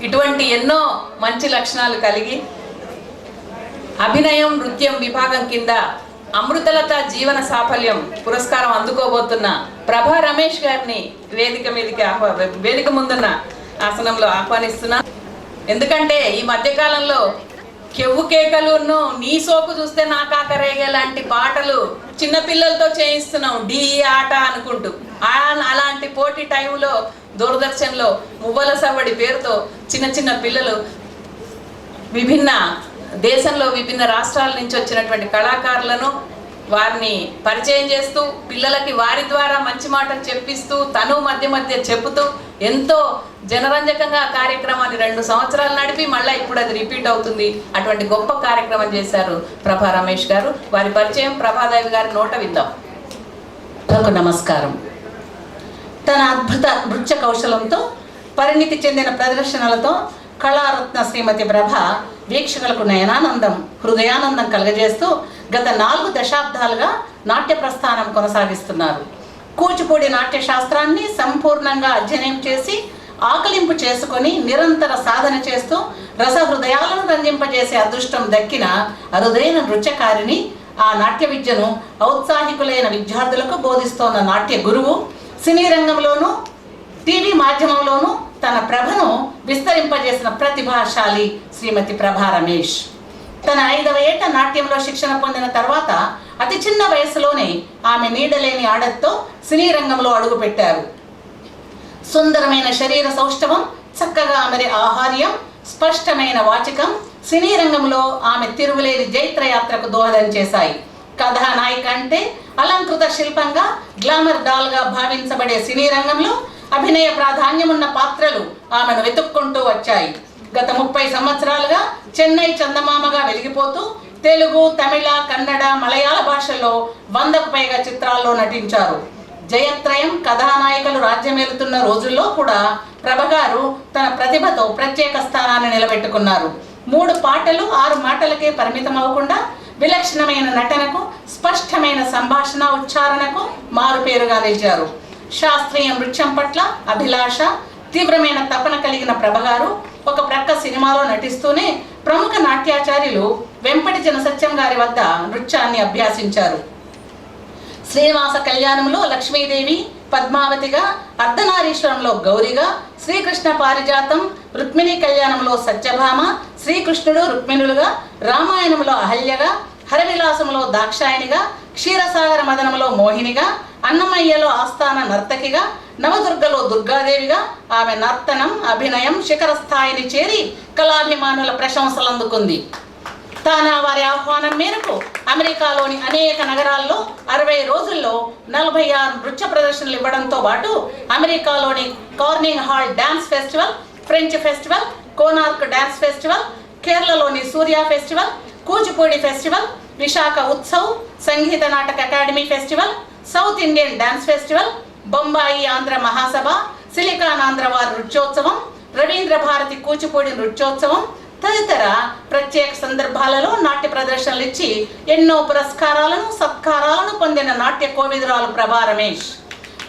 ఇటువంటి ఎన్నో మంచి లక్షణాలు కలిగి అభినయం, నృత్యం విభాగం కింద అమృతలత జీవన సాఫల్యం పురస్కారం అందుకోబోతున్న ప్రభా రమేష్ గారిని వేదిక ముందున్న ఆసనంలో ఆహ్వానిస్తున్నా. ఎందుకంటే ఈ మధ్యకాలంలో కెవ్వు కేకలును, నీ సోకు చూస్తే నా కాకరేగే లాంటి పాటలు చిన్నపిల్లలతో చేయిస్తున్నాం డి ఆట అనుకుంటూ. అలాంటి పోటీ టైంలో దూరదర్శన్లో మువ్వల సవ్వడి పేరుతో చిన్న చిన్న పిల్లలు దేశంలో విభిన్న రాష్ట్రాల నుంచి వచ్చినటువంటి కళాకారులను వారిని పరిచయం చేస్తూ పిల్లలకి వారి ద్వారా మంచి మాటలు చెప్పిస్తూ తను మధ్య మధ్య చెబుతూ ఎంతో జనరంజకంగా ఆ కార్యక్రమాన్ని 2 సంవత్సరాలు నడిపి మళ్ళీ ఇప్పుడు అది రిపీట్ అవుతుంది. అటువంటి గొప్ప కార్యక్రమం చేశారు ప్రభా రమేష్ గారు. వారి పరిచయం ప్రభాదేవి గారి నోట విందాం. నమస్కారం. తన అద్భుత నృత్య కౌశలంతో పరిణితి చెందిన ప్రదర్శనలతో కళారత్న శ్రీమతి ప్రభ వీక్షకులకు నయనానందం, హృదయానందం కలగజేస్తూ గత 4 దశాబ్దాలుగా నాట్య ప్రస్థానం కొనసాగిస్తున్నారు. కూచిపూడి నాట్య శాస్త్రాన్ని సంపూర్ణంగా అధ్యయనం చేసి ఆకలింపు చేసుకొని నిరంతర సాధన చేస్తూ రసహృదయాలను రంజింపజేసే అదృష్టం దక్కిన అరుదైన నృత్యకారిణి. ఆ నాట్య విద్యను ఔత్సాహికులైన విద్యార్థులకు బోధిస్తోన్న నాట్య గురువు. సినీ రంగంలోనూ టీవీ మాధ్యమంలోనూ తన ప్రభను విస్తరింపజేసిన ప్రతిభాశాలి శ్రీమతి ప్రభా రమేష్. తన 5వ ఏట నాట్యంలో శిక్షణ పొందిన తర్వాత అతి చిన్న వయసులోనే ఆమె నీడలేని ఆడతో సినీ రంగంలో అడుగుపెట్టారు. సుందరమైన శరీర సౌష్ఠవం, చక్కగా అమరి ఆహార్యం, స్పష్టమైన వాచకం సినీ రంగంలో ఆమె తిరుగులేని జైత్రయాత్రకు దోహదం చేశాయి. కథానాయిక అంటే అలంకృత శిల్పంగా, గ్లామర్ డాల్గా భావించబడే సినీ రంగంలో అభినయ ప్రాధాన్యమున్న పాత్రలు ఆమెను వెతుక్కుంటూ వచ్చాయి. గత 30 సంవత్సరాలుగా చెన్నై చందమామగా వెలిగిపోతూ తెలుగు, తమిళ, కన్నడ, మలయాళ భాషల్లో 100కు పైగా చిత్రాల్లో నటించారు. జయత్రయం కథానాయకులు రాజ్యమేలుతున్న రోజుల్లో కూడా ప్రభగారు తన ప్రతిభతో ప్రత్యేక స్థానాన్ని నిలబెట్టుకున్నారు. 3 పాటలు 6 మాటలకే పరిమితం అవ్వకుండా విలక్షణమైన నటనకు, స్పష్టమైన సంభాషణ ఉచ్చారణకు మారుపేరుగా నిలిచారు. శాస్త్రీయ నృత్యం పట్ల అభిలాష, తీవ్రమైన తపన కలిగిన ప్రభగారు ఒక ప్రక్క సినిమాలో నటిస్తూనే ప్రముఖ నాట్యాచార్యులు వెంపటి జనసత్యం గారి వద్ద నృత్యాన్ని అభ్యాసించారు. శ్రీనివాస కళ్యాణంలో లక్ష్మీదేవి, పద్మావతిగా, అర్ధనారీశ్వరంలో గౌరిగా, శ్రీకృష్ణ పారిజాతం, రుక్మిణీ కళ్యాణంలో సత్యభామ, శ్రీకృష్ణుడు రుక్మిణులుగా, రామాయణంలో అహల్యగా, హరవిలాసంలో దాక్షాయణిగా, క్షీరసాగర మదనంలో మోహినిగా, అన్నమయ్యలో ఆస్థాన నర్తకిగా, నవదుర్గలో దుర్గాదేవిగా ఆమె నర్తనం, అభినయం శిఖర స్థాయిని చేరి కళాభిమానుల ప్రశంసలు అందుకుంది. తానా వారి ఆహ్వానం మేరకు అమెరికాలోని అనేక నగరాల్లో 60 రోజుల్లో 46 నృత్య ప్రదర్శనలు ఇవ్వడంతో పాటు అమెరికాలోని Corning hall dance festival, French festival, Konark dance festival, కేరళలోని Surya festival, Kuchipudi festival, Visakha Utsav, Sangeet Natak Akademi festival, south Indian dance festival, Bombay Andhra Mahasabha, silicon Andhra వారి నృత్యోత్సవం, రవీంద్ర భారతి కూచిపూడి నృత్యోత్సవం తదితర ప్రత్యేక సందర్భాలలో నాట్య ప్రదర్శనలు ఇచ్చి ఎన్నో పురస్కారాలను, సత్కారాలను పొందిన నాట్య కోవిదురాలు ప్రభా రమేష్.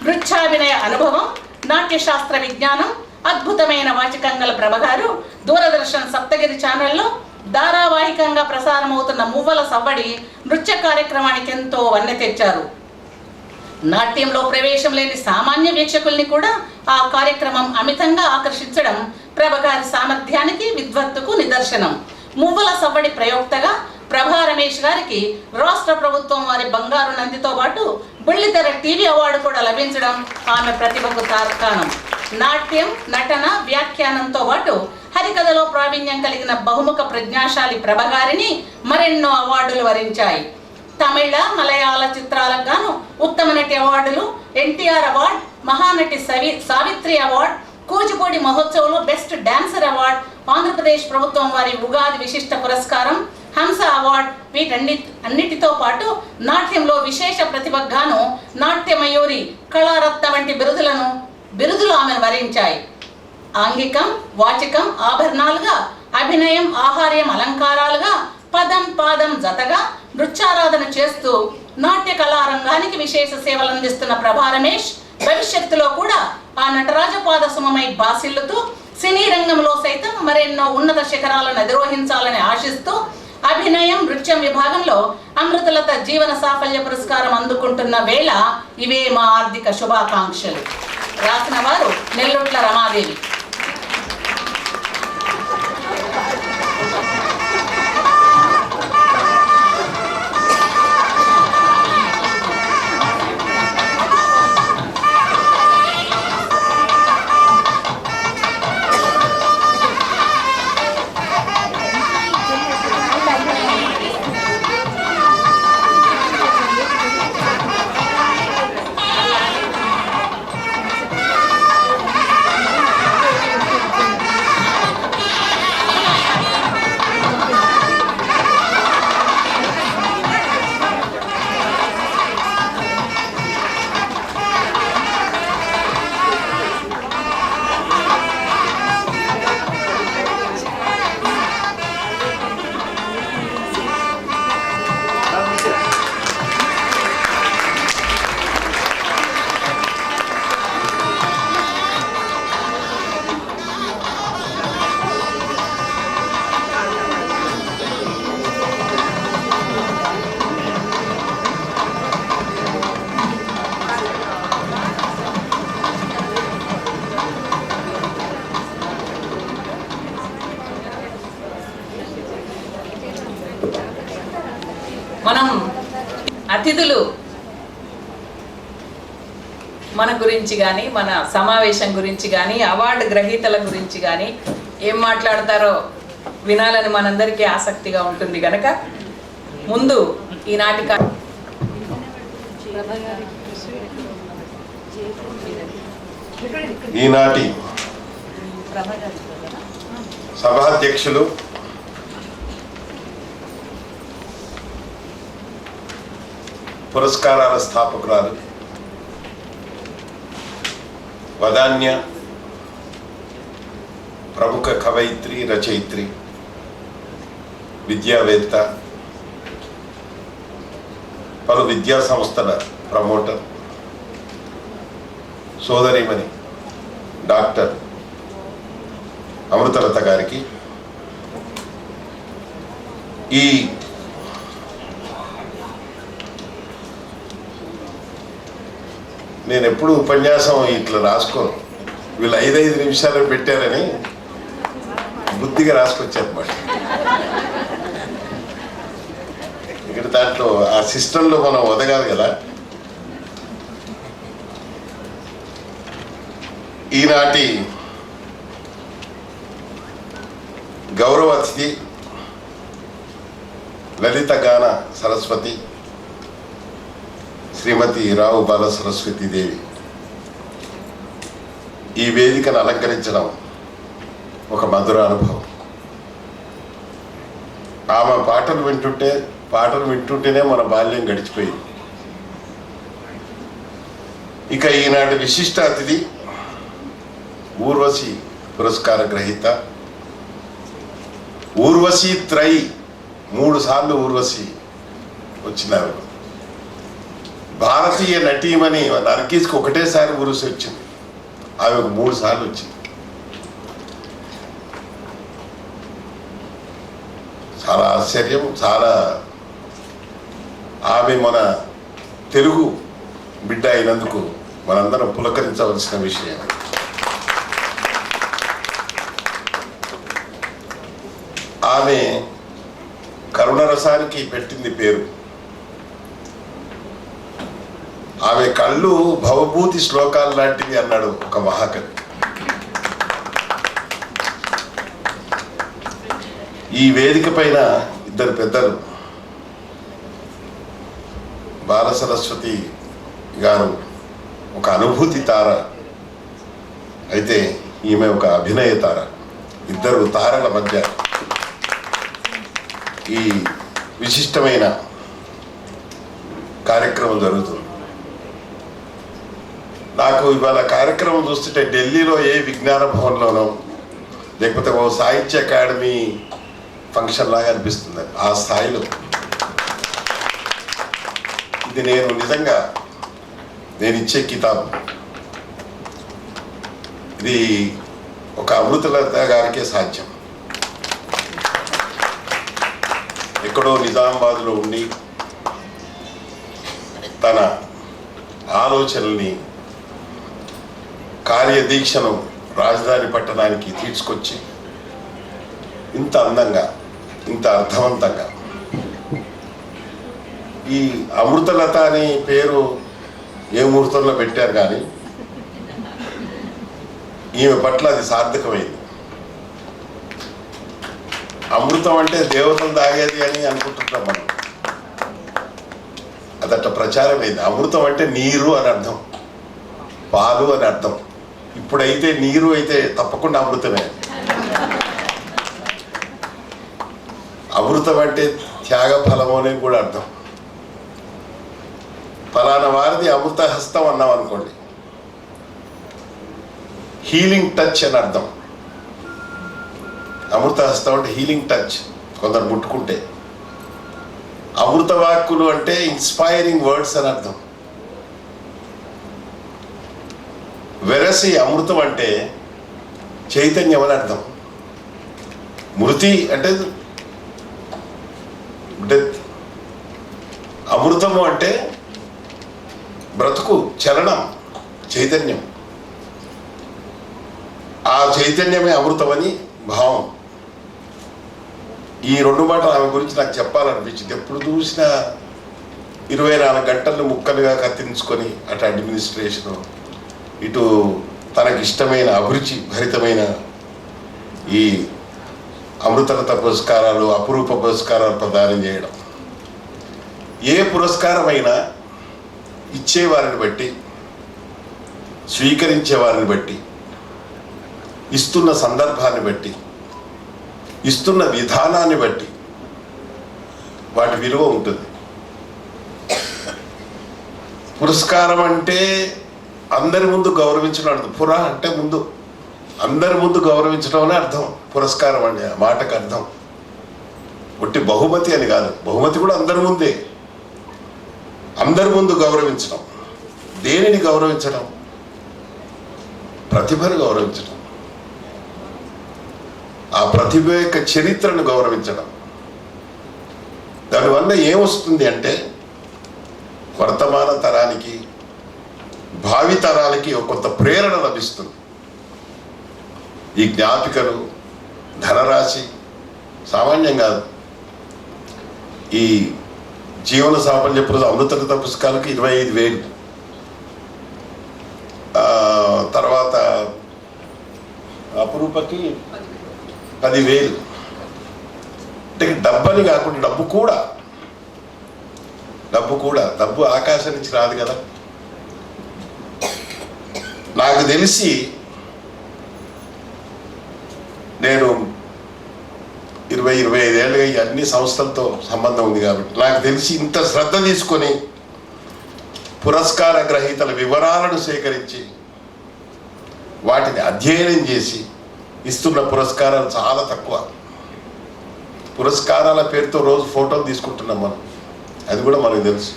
నృత్యాభినయ అనుభవం, నాట్యశాస్త్ర విజ్ఞానం, అద్భుతమైన వాచకంగల ప్రభగారు దూరదర్శన్ సప్తగిరి ఛానల్లో ధారావాహికంగా ప్రసారమవుతున్న మువ్వల సవ్వడి నృత్య కార్యక్రమానికి ఎంతో వన్నె తెచ్చారు. నాట్యంలో ప్రవేశం లేని సామాన్య వీక్షకుల్ని కూడా ఆ కార్యక్రమం అమితంగా ఆకర్షించడం ప్రభగారి సామర్థ్యానికి, విద్వత్తుకు నిదర్శనం. మువ్వల సవ్వడి ప్రయోక్తగా ప్రభా రమేష్ గారికి రాష్ట్ర ప్రభుత్వం వారి బంగారు నందితో పాటు బుల్లితెర టీవీ అవార్డు కూడా లభించడం ఆమె ప్రతిభకు తార్కాణం. నాట్యం, నటన, వ్యాఖ్యానంతో పాటు హరికథలో ప్రావీణ్యం కలిగిన బహుముఖ ప్రజ్ఞాశాలి ప్రభగారిని మరెన్నో అవార్డులు వరించాయి. తమిళ, మలయాళ చిత్రాలకు గాను ఉత్తమ నటి అవార్డులు, ఎన్టీఆర్ అవార్డు, మహానటి సావిత్రి అవార్డు, కూచిపూడి మహోత్సవంలో బెస్ట్ డాన్సర్ అవార్డు, ఆంధ్రప్రదేశ్ ప్రభుత్వం వారి ఉగాది విశిష్ట పురస్కారం, హంస అవార్డు, వీటన్నిటితో పాటు నాట్యంలో విశేష ప్రతిభకు గాను నాట్యమయూరి, కళారత్న వంటి బిరుదులు ఆమెను వరించాయి. ఆంగికం, వాచకం, ఆభరణాలుగా అభినయం ఆహార్యం అలంకారాలుగా పదం పాదం జతగా నృత్యారాధన చేస్తూ నాట్య కళారంగానికి విశేష సేవలు అందిస్తున్న ప్రభా రమేష్ భవిష్యత్తులో కూడా ఆ నటరాజపాద సుమమై బాసిల్లుతూ సినీ రంగంలో సైతం మరెన్నో ఉన్నత శిఖరాలను అధిరోహించాలని ఆశిస్తూ అభినయం నృత్యం విభాగంలో అమృతలత జీవన సాఫల్య పురస్కారం అందుకుంటున్న వేళ ఇవే మా ఆర్థిక శుభాకాంక్షలు. రాసిన వారు నెల్లూట్ల రమాదేవి. మనం అతిథులు మన గురించి కానీ మన సమావేశం గురించి కానీ అవార్డు గ్రహీతల గురించి కానీ ఏం మాట్లాడతారో వినాలని మనందరికీ ఆసక్తిగా ఉంటుంది కనుక ముందు ఈనాటి సభాధ్యక్షులు పురస్కారాల స్థాపకురాలు వదాన్య ప్రముఖ కవయిత్రి రచయిత్రి విద్యావేత్త పలు విద్యా సంస్థల ప్రమోటర్ సోదరిమణి డాక్టర్ అమృతలత గారికి ఈ నేను ఎప్పుడు ఉపన్యాసం ఇట్లా రాసుకోను, వీళ్ళు 5 నిమిషాలు పెట్టారని బుద్ధిగా రాసుకొచ్చారు అన్నమాట. ఇక్కడ దాంట్లో ఆ సిస్టంలో మనం ఒదగాలి కదా. ఈనాటి గౌరవ అతిథి లలిత గాన సరస్వతి శ్రీమతి రావు బాల సరస్వతి దేవి ఈ వేదికను అలంకరించడం ఒక మధుర అనుభవం. ఆమె పాటలు వింటుంటేనే మన బాల్యం గడిచిపోయింది. ఇక ఈనాటి విశిష్ట అతిథి ఊర్వశి పురస్కార గ్రహీత, ఊర్వశి త్రై 3 సార్లు ఊర్వశి వచ్చినారు. భారతీయ నటీమణి నర్గీస్కి ఒకటేసారి ఊర్వశి వచ్చింది, ఆమెకు 3 సార్లు వచ్చింది. చాలా ఆశ్చర్యం. చాలా ఆమె మన తెలుగు బిడ్డ అయినందుకు మనందరం పులకరించవలసిన విషయం. ఆమె కరుణరసానికి పెట్టింది పేరు. ఆమె కళ్ళు భవభూతి శ్లోకాలు లాంటివి అన్నాడు ఒక మహాకవి. ఈ వేదిక పైన 2 పెద్దలు, బాల సరస్వతి గారు ఒక అనుభూతి తార అయితే ఈమె ఒక అభినయ తార. 2 తారల మధ్య ఈ విశిష్టమైన కార్యక్రమం జరుగుతుంది. నాకు ఇవాళ కార్యక్రమం చూస్తుంటే ఢిల్లీలో ఏ విజ్ఞాన భవన్లోనో లేకపోతే ఓ సాహిత్య అకాడమీ ఫంక్షన్ లాగా అనిపిస్తుంది ఆ స్థాయిలో. ఇది నేను నిజంగా నేను ఇచ్చే కితాబు. ఇది ఒక అమృతలత గారికే సాధ్యం. ఎక్కడో నిజామాబాద్లో ఉండి తన ఆలోచనల్ని కార్యదీక్షను రాజధాని పట్టణానికి తీసుకొచ్చి ఇంత అందంగా ఇంత అర్థవంతంగా, ఈ అమృతలత అనే పేరు ఏ ముహూర్తంలో పెట్టారు కానీ ఈమె పట్ల అది సార్థకమైంది. అమృతం అంటే దేవతలు తాగేది అని అనుకుంటున్నాం మనం, అదట్లా ప్రచారమైంది. అమృతం అంటే నీరు అని అర్థం, పాలు అని అర్థం. ఇప్పుడైతే నీరు అయితే తప్పకుండా అమృతమే. అమృతం అంటే త్యాగ ఫలము అని కూడా అర్థం. ఫలానా వారిది అమృత హస్తం అన్నాం అనుకోండి, హీలింగ్ టచ్ అని అర్థం. అమృత హస్తం అంటే హీలింగ్ టచ్, కొందరు ముట్టుకుంటే. అమృత వాక్కులు అంటే ఇన్స్పైరింగ్ వర్డ్స్ అని అర్థం. వెరసి అమృతం అంటే చైతన్యం అని అర్థం. మృతి అంటే డెత్. అమృతము అంటే బ్రతుకు, చలనం, చైతన్యం. ఆ చైతన్యమే అమృతమని భావం. ఈ రెండు మాటలు ఆమె గురించి నాకు చెప్పాలనిపించింది. ఎప్పుడు చూసినా 24 గంటలను ముక్కలుగా కత్తిరించుకొని అటు అడ్మినిస్ట్రేషను, ఇటు తనకిష్టమైన అభిరుచి భరితమైన ఈ అమృతలత పురస్కారాలు, అపురూప పురస్కారాలు ప్రదానం చేయడం. ఏ పురస్కారమైనా ఇచ్చేవారిని బట్టి, స్వీకరించే వారిని బట్టి, ఇస్తున్న సందర్భాన్ని బట్టి, ఇస్తున్న విధానాన్ని బట్టి వాటి విలువ ఉంటుంది. పురస్కారం అంటే అందరి ముందు గౌరవించడం అర్థం. పుర అంటే ముందు, అందరి ముందు గౌరవించడం అనే అర్థం పురస్కారం అంటే. ఆ మాటకు అర్థం ఒట్టి బహుమతి అని కాదు. బహుమతి కూడా అందరి ముందే, అందరి ముందు గౌరవించడం. దేనిని గౌరవించడం? ప్రతిభను గౌరవించడం, ఆ ప్రతిభ యొక్క చరిత్రను గౌరవించడం. దానివల్ల ఏమొస్తుంది అంటే వర్తమాన తరానికి, భావి తరాలకి ఒక కొంత ప్రేరణ లభిస్తుంది. ఈ జ్ఞాపికలు, ధనరాశి సామాన్యం కాదు. ఈ జీవన సాఫల్య అమృతలత పుస్తకాలకు 25,000, తర్వాత అపురూపకి 10,000. అంటే డబ్బని కాకుండా డబ్బు ఆకాశం నుంచి రాదు కదా. నాకు తెలిసి నేను 20-25 ఏళ్ళుగా ఈ అన్ని సంస్థలతో సంబంధం ఉంది కాబట్టి నాకు తెలిసి ఇంత శ్రద్ధ తీసుకొని పురస్కార గ్రహీతల వివరాలను సేకరించి వాటిని అధ్యయనం చేసి ఇస్తున్న పురస్కారాలు చాలా తక్కువ. పురస్కారాల పేరుతో రోజు ఫోటోలు తీసుకుంటున్నాం మనం, అది కూడా మనకు తెలుసు.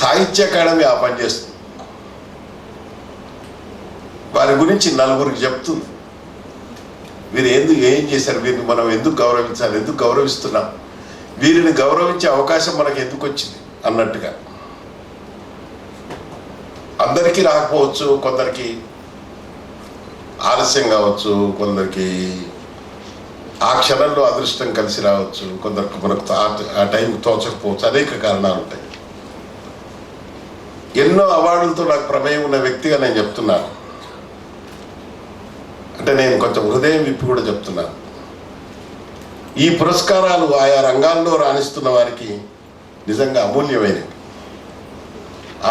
సాహిత్య అకాడమీ ఆ పని చేస్తుంది. వారి గురించి నలుగురికి చెప్తుంది, వీరు ఏం చేశారు, వీరిని మనం ఎందుకు గౌరవించాలి, ఎందుకు గౌరవిస్తున్నాం, వీరిని గౌరవించే అవకాశం మనకు ఎందుకు వచ్చింది అన్నట్టుగా. అందరికీ రాకపోవచ్చు, కొందరికి ఆలస్యం కావచ్చు, కొందరికి ఆ క్షణంలో అదృష్టం కలిసి రావచ్చు, కొందరికి మనకు ఆ టైం తోచకపోవచ్చు. అనేక కారణాలు ఉంటాయి. ఎన్నో అవార్డులతో నాకు ప్రమేయం ఉన్న వ్యక్తిగా నేను చెప్తున్నాను. అంటే నేను కొంచెం హృదయం విప్పి కూడా చెప్తున్నాను. ఈ పురస్కారాలు ఆయా రంగాల్లో రాణిస్తున్న వారికి నిజంగా అమూల్యమైనవి,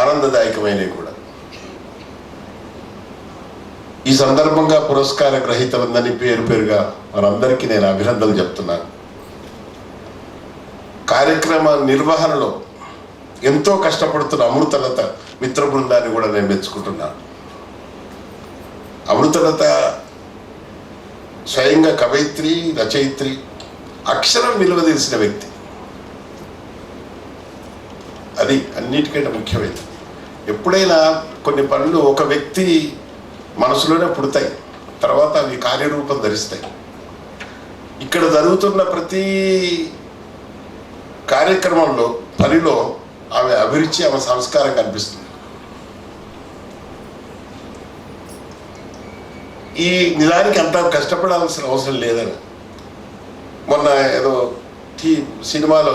ఆనందదాయకమైనవి కూడా. ఈ సందర్భంగా పురస్కార గ్రహీతలందరినీ పేరు పేరుగా మనందరికీ నేను అభినందనలు చెప్తున్నాను. కార్యక్రమ నిర్వహణలో ఎంతో కష్టపడుతున్న అమృతలత మిత్ర బృందాన్ని కూడా నేను మెచ్చుకుంటున్నాను. అమృతలత స్వయంగా కవయిత్రి, రచయిత్రి, అక్షరం విలువ తెలిసిన వ్యక్తి. అది అన్నిటికంటే ముఖ్యమైనది. ఎప్పుడైనా కొన్ని పనులు ఒక వ్యక్తి మనసులోనే పుడతాయి, తర్వాత అవి కార్యరూపం ధరిస్తాయి. ఇక్కడ జరుగుతున్న ప్రతి కార్యక్రమంలో, పనిలో ఆమె అభిరుచి, ఆమె సంస్కారం కనిపిస్తుంది. ఈ నిజానికి అంత కష్టపడాల్సిన అవసరం లేదని మొన్న ఏదో సినిమాలో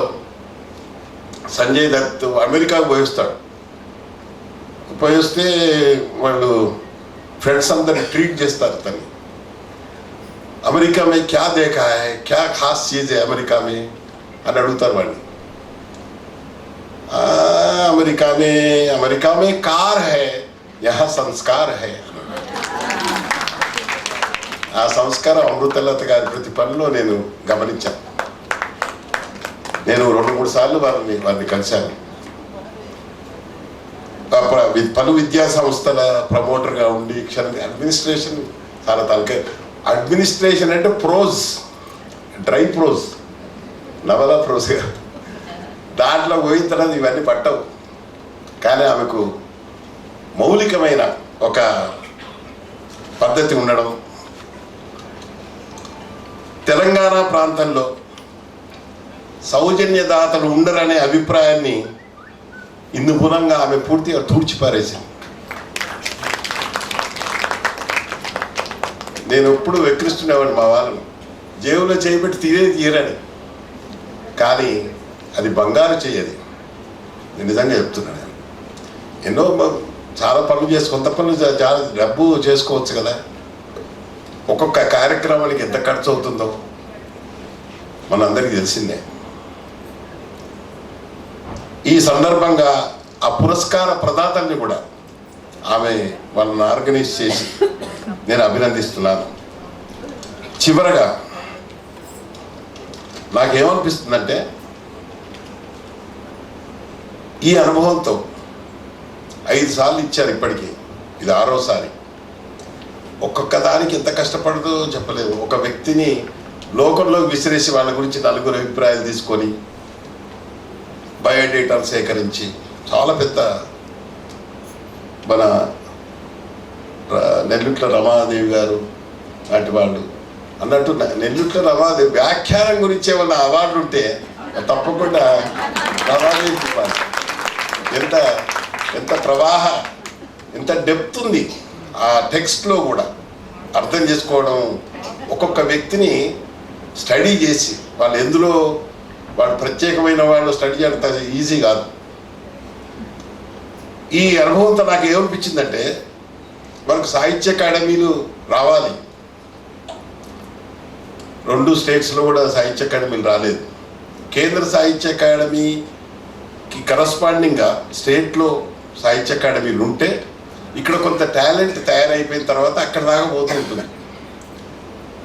సంజయ్ దత్ అమెరికాకు పోయిస్తాడు. పోయిస్తే వాళ్ళు ఫ్రెండ్స్ అందరిని ట్రీట్ చేస్తారు. తను అమెరికా మే క్యా దేఖా హై, క్యా ఖాస్ చీజ్ హై అమెరికా మే అని అడుగుతారు వాడిని. అమెరికా మే కార్ హై, యహా సంస్కార్ హై. ఆ సంస్కారం అమృతలత గారి ప్రతి పనిలో నేను గమనించాను. నేను 2-3 సార్లు వారిని కలిశాను. పలు విద్యా సంస్థల ప్రమోటర్గా ఉండి అడ్మినిస్ట్రేషన్ చాలా తలకే. అడ్మినిస్ట్రేషన్ అంటే ప్రోజ్, డ్రై ప్రోజ్, నవల ప్రోజ్, దాంట్లో పోయిన తర్వాత ఇవన్నీ పట్టవు. కానీ ఆమెకు మౌలికమైన ఒక పద్ధతి ఉండడం, తెలంగాణ ప్రాంతంలో సౌజన్యదాతలు ఉండరనే అభిప్రాయాన్ని ఇందుమూలంగా ఆమె పూర్తిగా తూడ్చిపారేసింది. నేను ఎప్పుడు వెక్కిరిస్తున్నవాడిని మా వాళ్ళని, జేబులో చేయబెట్టి తీరని. కానీ అది బంగారు చేయది. నేను నిజంగా చెప్తున్నాను. ఎన్నో చాలా పనులు కొంత పనులు చాలా డబ్బు చేసుకోవచ్చు కదా. ఒక్కొక్క కార్యక్రమానికి ఎంత ఖర్చు అవుతుందో మనందరికీ తెలిసిందే. ఈ సందర్భంగా ఆ పురస్కార ప్రదాతల్ని కూడా ఆమె వాళ్ళని ఆర్గనైజ్ చేసి నేను అభినందిస్తున్నాను. చివరగా నాకేమనిపిస్తుందంటే, ఈ అనుభవంతో 5 సార్లు ఇచ్చారు, ఇప్పటికీ ఇది 6వసారి. ఒక్కొక్క దానికి ఎంత కష్టపడదో చెప్పలేదు. ఒక వ్యక్తిని లోకంలోకి విసిరేసి వాళ్ళ గురించి 4 అభిప్రాయాలు తీసుకొని బయోడేటాను సేకరించి చాలా పెద్ద మన నెల్లుట్ల రమాదేవి గారు లాంటి వాళ్ళు అన్నట్టు, నెల్లుట్ల రమాదేవి వ్యాఖ్యానం గురించి ఏమన్నా అవార్డు ఉంటే తప్పకుండా రమాదేవి ఇవ్వాలి. ఎంత ప్రవాహ, ఎంత డెప్త్ ఉంది ఆ టెక్స్ట్లో కూడా అర్థం చేసుకోవడం. ఒక్కొక్క వ్యక్తిని స్టడీ చేసి వాళ్ళు ప్రత్యేకమైన వాళ్ళు స్టడీ చేయడం ఈజీ కాదు. ఈ అనుభవంతో నాకు ఏమనిపించిందంటే, మనకు సాహిత్య అకాడమీలు రావాలి. 2 స్టేట్స్లో కూడా సాహిత్య అకాడమీలు రాలేదు. కేంద్ర సాహిత్య అకాడమీకి కరస్పాండింగ్గా స్టేట్లో సాహిత్య అకాడమీలు ఉంటే ఇక్కడ కొంత టాలెంట్ తయారైపోయిన తర్వాత అక్కడ దాకా పోతూ ఉంటుంది.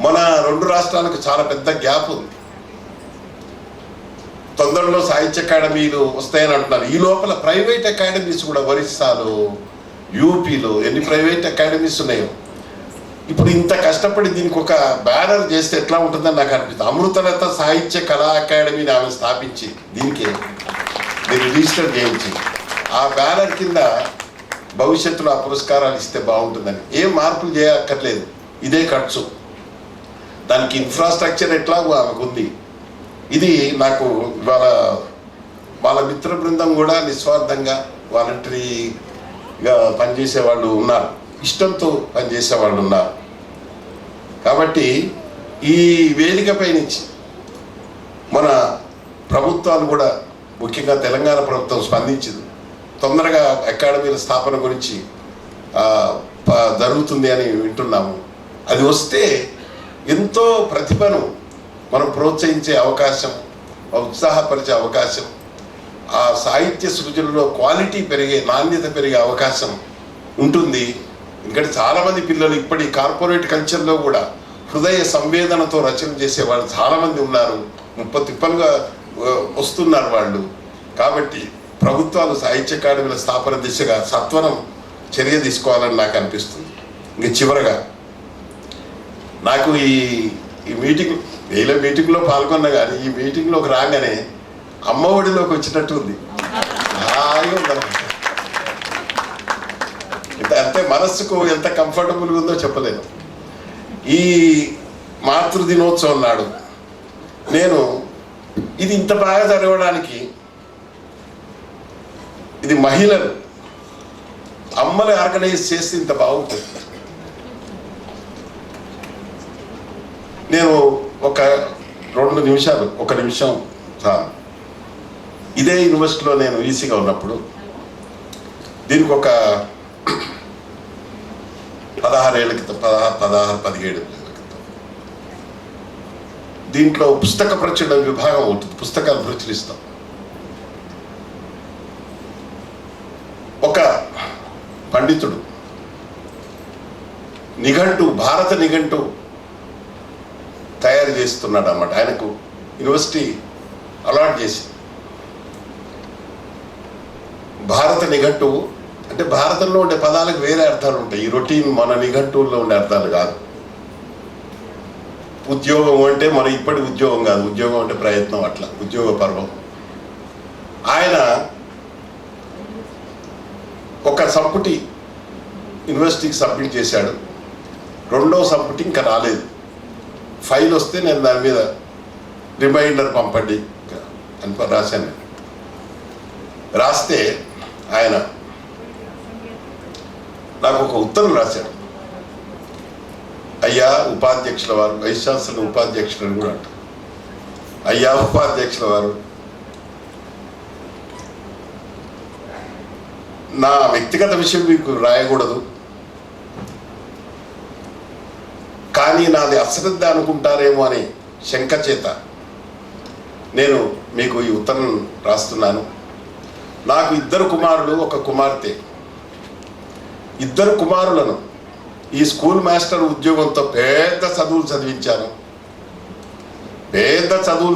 మన 2 రాష్ట్రాలకు చాలా పెద్ద గ్యాప్ ఉంది. తొందరలో సాహిత్య అకాడమీలు వస్తాయని అంటున్నారు. ఈ లోపల ప్రైవేట్ అకాడమీస్ కూడా ఒరిస్సాలో, యూపీలో ఎన్ని ప్రైవేట్ అకాడమీస్ ఉన్నాయో. ఇప్పుడు ఇంత కష్టపడి దీనికి ఒక బ్యానర్ చేస్తే ఎట్లా ఉంటుందని నాకు అనిపిస్తుంది. అమృతలత సాహిత్య కళా అకాడమీని ఆమె స్థాపించి దీన్ని రిజిస్టర్ చేయించి ఆ బ్యానర్ కింద భవిష్యత్తులో ఆ పురస్కారాలు ఇస్తే బాగుంటుందని. ఏం మార్పులు చేయక్కర్లేదు, ఇదే ఖర్చు. దానికి ఇన్ఫ్రాస్ట్రక్చర్ ఎట్లాగో ఆమెకు ఉంది. ఇది నాకు ఇవాళ వాళ్ళ మిత్ర బృందం కూడా నిస్వార్థంగా వాలంటరీగా పనిచేసే వాళ్ళు ఉన్నారు, ఇష్టంతో పనిచేసే వాళ్ళు ఉన్నారు. కాబట్టి ఈ వేదికపై నుంచి మన ప్రభుత్వాలు కూడా, ముఖ్యంగా తెలంగాణ ప్రభుత్వం స్పందించింది. తొందరగా అకాడమీల స్థాపన గురించి జరుగుతుంది అని వింటున్నాము. అది వస్తే ఎంతో ప్రతిభను మనం ప్రోత్సహించే అవకాశం, ఉత్సాహపరిచే అవకాశం, ఆ సాహిత్య సృజనలో క్వాలిటీ పెరిగే, నాణ్యత పెరిగే అవకాశం ఉంటుంది. ఎందుకంటే చాలామంది పిల్లలు ఇప్పటి కార్పొరేట్ కల్చర్లో కూడా హృదయ సంవేదనతో రచన చేసే వాళ్ళు చాలామంది ఉన్నారు. 30 తిప్పలుగా వస్తున్నారు వాళ్ళు. కాబట్టి ప్రభుత్వాలు సాహిత్య అకాడమీల స్థాపన దిశగా సత్వరం చర్య తీసుకోవాలని నాకు అనిపిస్తుంది. ఇంక చివరగా నాకు ఈ మీటింగ్ వేల మీటింగ్లో పాల్గొన్నా కానీ ఈ మీటింగ్లోకి రాగానే అమ్మ ఒడిలోకి వచ్చినట్టు ఉంది. హాయిగా ఉందన్నమాట. అంతే, మనస్సుకు ఎంత కంఫర్టబుల్గా ఉందో చెప్పలేను. ఈ మాతృ దినోత్సవం నాడు నేను ఇది ఇంత బాగా జరగడానికి ఇది మహిళలు అమ్మలు ఆర్గనైజ్ చేస్తే ఇంత బాగుంటుంది. నేను ఒక 2 నిమిషాలు, 1 నిమిషం చాలు. ఇదే యూనివర్సిటీలో నేను ఈసీగా ఉన్నప్పుడు దీనికి ఒక 16 ఏళ్ళ క్రితం, 17 ఏళ్ళ క్రితం దీంట్లో పుస్తక ప్రచురణ విభాగం ఉంటుంది, పుస్తకాలు ప్రచురిస్తాం. ఒక పండితుడు నిఘంటు, భారత నిఘంటు తయారు చేస్తున్నాడు అన్నమాట. ఆయనకు యూనివర్సిటీ అలాట్ చేసి భారత నిఘంటు అంటే భారతంలో ఉండే పదాలకు వేరే అర్థాలు ఉంటాయి. ఈ రొటీన్ మన నిఘంటువుల్లో ఉండే అర్థాలు కాదు. ఉద్యోగం అంటే మన ఇప్పటి ఉద్యోగం కాదు, ఉద్యోగం అంటే ప్రయత్నం, అట్లా ఉద్యోగ పర్వం. ఆయన ఒక సంపుటి యూనివర్సిటీకి సబ్మిట్ చేశాడు. 2వ సంపుటి ఇంకా రాలేదు. ఫైల్ వస్తే నేను దాని మీద రిమైండర్ పంపండి అని రాశాను. రాస్తే ఆయన నాకు ఒక ఉత్తరం రాశాడు. అయ్యా ఉపాధ్యక్షుల వారు, వైస్ ఛాన్సలర్ ఉపాధ్యక్షులు అని కూడా అంటారు. అయ్యా ఉపాధ్యక్షుల వారు, నా వ్యక్తిగత విషయం మీకు రాయకూడదు, కానీ నాది అశ్రద్ధ అనుకుంటారేమో అని శంక చేత నేను మీకు ఈ ఉత్తరం రాస్తున్నాను. నాకు 2 కుమారులు, 1 కుమార్తె. 2 కుమారులను ఈ స్కూల్ మాస్టర్ ఉద్యోగంతో పెద్ద చదువులు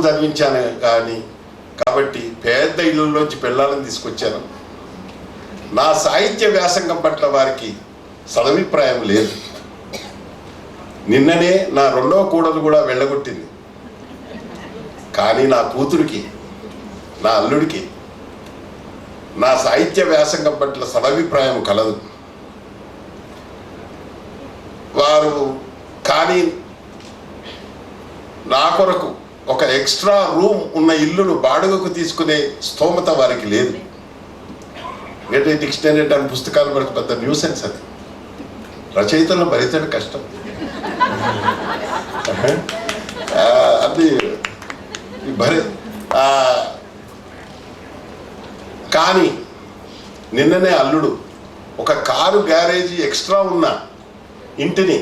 చదివించాను కానీ కాబట్టి పెద్ద ఇళ్ళలోంచి పిల్లలను తీసుకొచ్చాను. నా సాహిత్య వ్యాసంగం పట్ల వారికి సదభిప్రాయం లేదు. నిన్ననే నా 2వ కూడలు కూడా వెళ్ళగొట్టింది. కానీ నా కూతురికి, నా అల్లుడికి నా సాహిత్య వ్యాసంగం పట్ల సదభిప్రాయం కలదు. వారు కానీ నా కొరకు ఒక ఎక్స్ట్రా రూమ్ ఉన్న ఇల్లును బాడుగకు తీసుకునే స్తోమత వారికి లేదు. అంటే డిక్షనరీ అంటే పుస్తకాలు మనకు పెద్ద న్యూసెన్స్. అది రచయితలను భరించడం కష్టం. అది కానీ నిన్ననే అల్లుడు ఒక కారు గ్యారేజీ ఎక్స్ట్రా ఉన్న ఇంటిని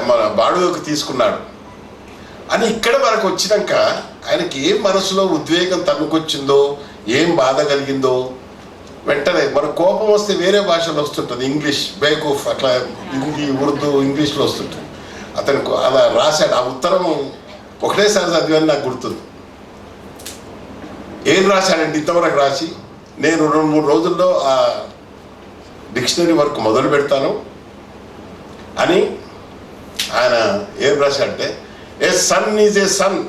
మన బాడుగకు తీసుకున్నాడు అని ఇక్కడ వరకు వచ్చినాక ఆయనకి ఏం మనసులో ఉద్వేగం తన్నుకొచ్చిందో, ఏం బాధ కలిగిందో వెంటనే మన కోపం వస్తే వేరే భాషలో వస్తుంటుంది. ఇంగ్లీష్ బేకూఫ్ అట్లా హిందీ, ఉర్దూ, ఇంగ్లీష్లో వస్తుంటుంది. అతనికి అలా రాశాడు. ఆ ఉత్తరం ఒకటేసారి చదివాను, నాకు గుర్తుంది. ఏం రాశాడంటే ఇంతవరకు రాసి నేను 2-3 రోజుల్లో ఆ డిక్షనరీ వర్క్ మొదలు పెడతాను అని ఆయన ఏం రాశాడంటే, a son is a son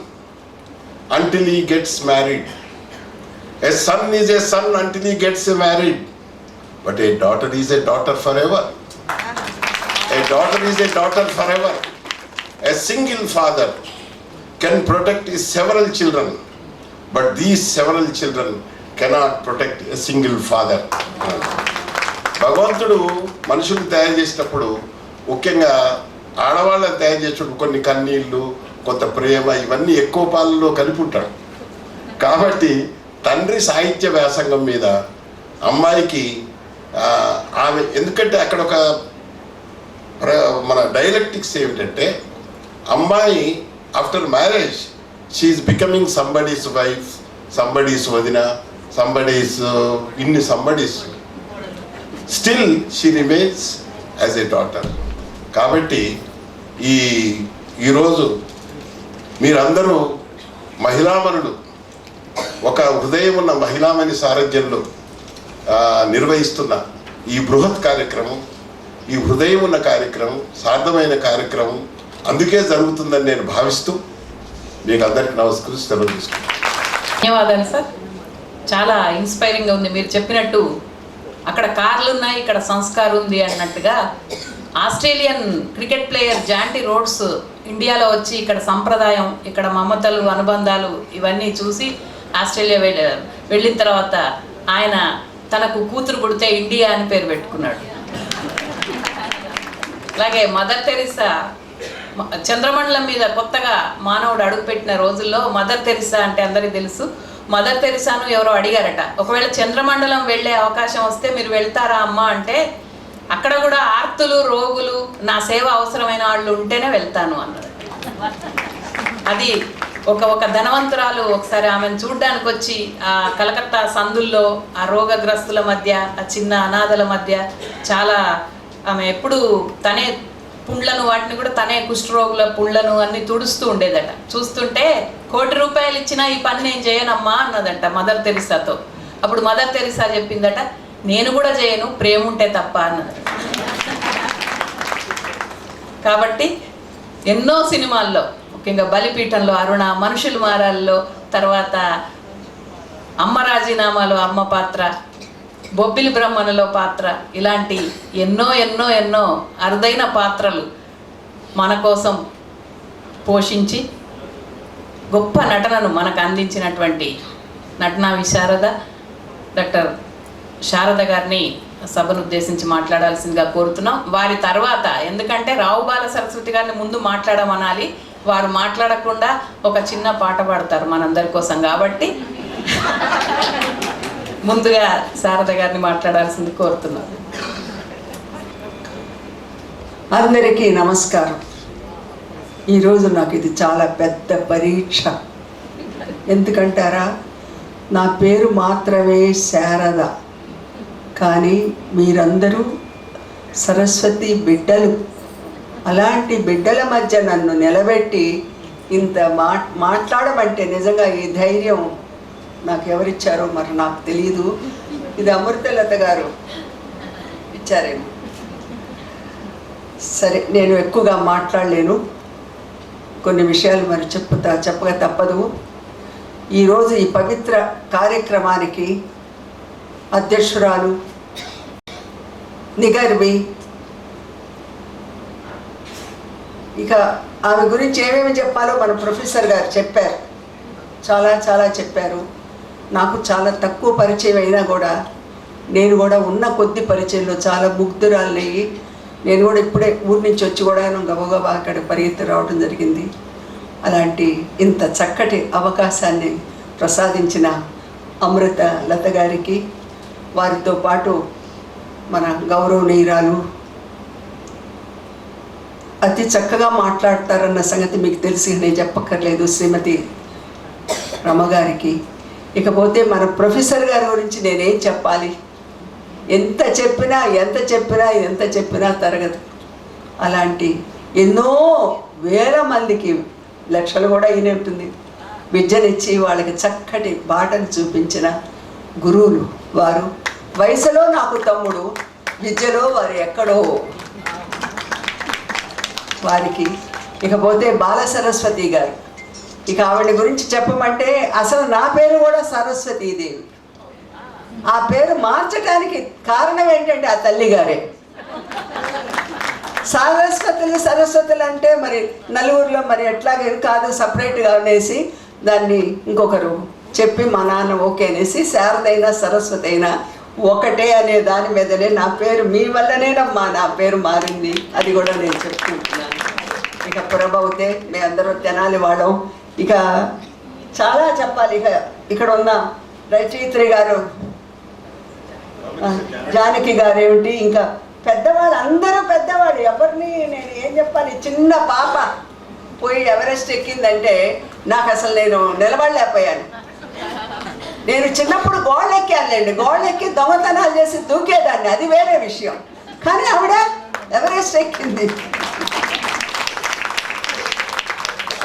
until he gets married. A son is a son until he gets married, but a daughter is a daughter forever. A daughter is a daughter forever. A single father can protect his several children, but these several children cannot protect a single father. భగవంతుడు మనుషుల్ని తయారు చేసినప్పుడు ముఖ్యంగా ఆడవాళ్ళని తయారు చేసినప్పుడు కొన్ని కన్నీళ్ళు, కొంత ప్రేమ, ఇవన్నీ ఎక్కువ పాలలో కలిపి ఉంటాడు. కాబట్టి తండ్రి సాహిత్య వ్యాసంగం మీద అమ్మాయికి ఆమె, ఎందుకంటే అక్కడ ఒక మన డైలెక్టిక్స్ ఏమిటంటే, అమ్మాయి after marriage she is becoming somebody's wife, somebody's వదిన, సంబడీస్ ఇన్ని somebody's, still she remains as a daughter. కాబట్టి ఈరోజు మీరందరూ మహిళామణులు ఒక హృదయం ఉన్న మహిళామణి సారథ్యంలో నిర్వహిస్తున్న ఈ బృహత్ కార్యక్రమం ఈ హృదయం ఉన్న కార్యక్రమం, సార్థమైన కార్యక్రమం అందుకే జరుగుతుందని నేను భావిస్తూ మీకు అందరికీ నమస్కరిస్తూ సెలవు తీసుకుంటాను. ధన్యవాదాలు సార్. చాలా ఇన్స్పైరింగ్గా ఉంది. మీరు చెప్పినట్టు అక్కడ కార్లు ఉన్నాయి, ఇక్కడ సంస్కారం ఉంది అన్నట్టుగా Australian cricket player Jonty roads ఇండియాలో వచ్చి ఇక్కడ సంప్రదాయం, ఇక్కడ మమతలు, అనుబంధాలు ఇవన్నీ చూసి ఆస్ట్రేలియా వెళ్ళిన తర్వాత ఆయన తనకు కూతురు పుడితే ఇండియా అని పేరు పెట్టుకున్నాడు. అలాగే మదర్ తెరిసా చంద్రమండలం మీద కొత్తగా మానవుడు అడుగుపెట్టిన రోజుల్లో మదర్ తెరిసా అంటే అందరికీ తెలుసు. మదర్ తెరిసాను ఎవరో అడిగారట, ఒకవేళ చంద్రమండలం వెళ్ళే అవకాశం వస్తే మీరు వెళ్తారా అమ్మ అంటే, అక్కడ కూడా ఆర్తులు, రోగులు, నా సేవ అవసరమైన వాళ్ళు ఉంటేనే వెళ్తాను అన్నారు. అది ఒక ధనవంతురాలు ఒకసారి ఆమెను చూడ్డానికి వచ్చి ఆ కలకత్తా సందుల్లో ఆ రోగగ్రస్తుల మధ్య, ఆ చిన్న అనాథల మధ్య చాలా ఆమె ఎప్పుడు తనే పుండ్లను వాటిని కూడా తనే కుష్ఠరోగుల పుండ్లను అన్ని తుడుస్తూ ఉండేదట. చూస్తుంటే 1,00,00,000 రూపాయలు ఇచ్చినా ఈ పని నేను చేయనమ్మా అన్నదంట మదర్ తెరిసాతో. అప్పుడు మదర్ తెరిసా చెప్పిందట, నేను కూడా చేయను, ప్రేమ ఉంటే తప్ప అన్నది. కాబట్టి ఎన్నో సినిమాల్లో, ముఖ్యంగా బలిపీఠంలో అరుణ, మనుషులు మారాల్లో, తర్వాత అమ్మ రాజీనామాలో అమ్మ పాత్ర, బొబ్బిలి బ్రహ్మణలో పాత్ర, ఇలాంటి ఎన్నో ఎన్నో ఎన్నో అరుదైన పాత్రలు మన కోసం పోషించి గొప్ప నటనను మనకు అందించినటువంటి నటనా విశారద డాక్టర్ శారద గారిని సభను ఉద్దేశించి మాట్లాడాల్సిందిగా కోరుతున్నాం. వారి తర్వాత, ఎందుకంటే రావు బాల సరస్వతి గారిని ముందు మాట్లాడమనాలి, వారు మాట్లాడకుండా ఒక చిన్న పాట పాడతారు మనందరి కోసం. కాబట్టి ముందుగా శారద గారిని మాట్లాడాల్సింది కోరుతున్నాను. అందరికీ నమస్కారం. ఈరోజు నాకు ఇది చాలా పెద్ద పరీక్ష. ఎందుకంటారా, నా పేరు మాత్రమే శారద, కానీ మీరందరూ సరస్వతి బిడ్డలు. అలాంటి బిడ్డల మధ్య నన్ను నిలబెట్టి ఇంత మాట్లాడమంటే నిజంగా ఈ ధైర్యం నాకు ఎవరిచ్చారో మరి నాకు తెలియదు. ఇది అమృతలత గారు ఇచ్చారేమో. సరే, నేను ఎక్కువగా మాట్లాడలేను, కొన్ని విషయాలు మరి చెప్పక తప్పదు. ఈరోజు ఈ పవిత్ర కార్యక్రమానికి అధ్యక్షురాలు నిగర్వి, ఇక ఆమె గురించి ఏమేమి చెప్పాలో మన ప్రొఫెసర్ గారు చెప్పారు, చాలా చెప్పారు. నాకు చాలా తక్కువ పరిచయం అయినా కూడా నేను కూడా ఉన్న కొద్ది పరిచయంలో చాలా ముగ్ధురాలయ్యి, నేను కూడా ఇప్పుడే ఊరి నుంచి వచ్చి కూడా గబగబా అక్కడ పరిగెత్తి రావడం జరిగింది. అలాంటి ఇంత చక్కటి అవకాశాన్ని ప్రసాదించిన అమృత లత గారికి, వారితో పాటు మన గౌరవనీయురాలు అతి చక్కగా మాట్లాడతారన్న సంగతి మీకు తెలిసి నేను చెప్పక్కర్లేదు, శ్రీమతి రమగారికి. ఇకపోతే మన ప్రొఫెసర్ గారి గురించి నేనేం చెప్పాలి, ఎంత చెప్పినా తరగదు. అలాంటి ఎన్నో వేల మందికి, లక్షలు కూడా అయినే ఉంటుంది, విద్యనిచ్చి వాళ్ళకి చక్కటి బాటను చూపించిన గురువులు వారు. వయసులో నాకు తమ్ముడు, విద్యలో వారు ఎక్కడో వారికి. ఇకపోతే బాల సరస్వతి గారు, ఇక ఆవిడ గురించి చెప్పమంటే అసలు నా పేరు కూడా సరస్వతీదేవి. ఆ పేరు మార్చడానికి కారణం ఏంటంటే ఆ తల్లిగారే. సరస్వతులు అంటే మరి నలుగురిలో మరి ఎట్లాగే కాదు, సపరేట్గా అనేసి దాన్ని ఇంకొకరు చెప్పి మా నాన్న ఓకే అనేసి శారదైనా సరస్వతి అయినా ఒకటే అనే దాని మీదనే నా పేరు, మీ వల్లనేనమ్మా నా పేరు మారింది, అది కూడా నేను చెప్పుకుంటున్నాను. ఇక ప్రభావితే మీ అందరూ తెనాలి వాళ్ళం. ఇక చాలా చెప్పాలి. ఇక ఇక్కడ ఉన్న రచయిత్రి గారు జానకి గారు ఏమిటి, ఇంకా పెద్దవాళ్ళు అందరూ పెద్దవాళ్ళు, ఎవరిని నేను ఏం చెప్పాలి. చిన్న పాప పోయి ఎవరెస్ట్ ఎక్కిందంటే నాకు అసలు నేను నిలబడలేకపోయాను. నేను చిన్నప్పుడు గోళ్ళెక్కానులేండి, గోళ్ళెక్కి దొంగతనాలు చేసి దూకేదాన్ని, అది వేరే విషయం. కానీ ఆవిడ ఎవరెస్ట్ ఎక్కింది,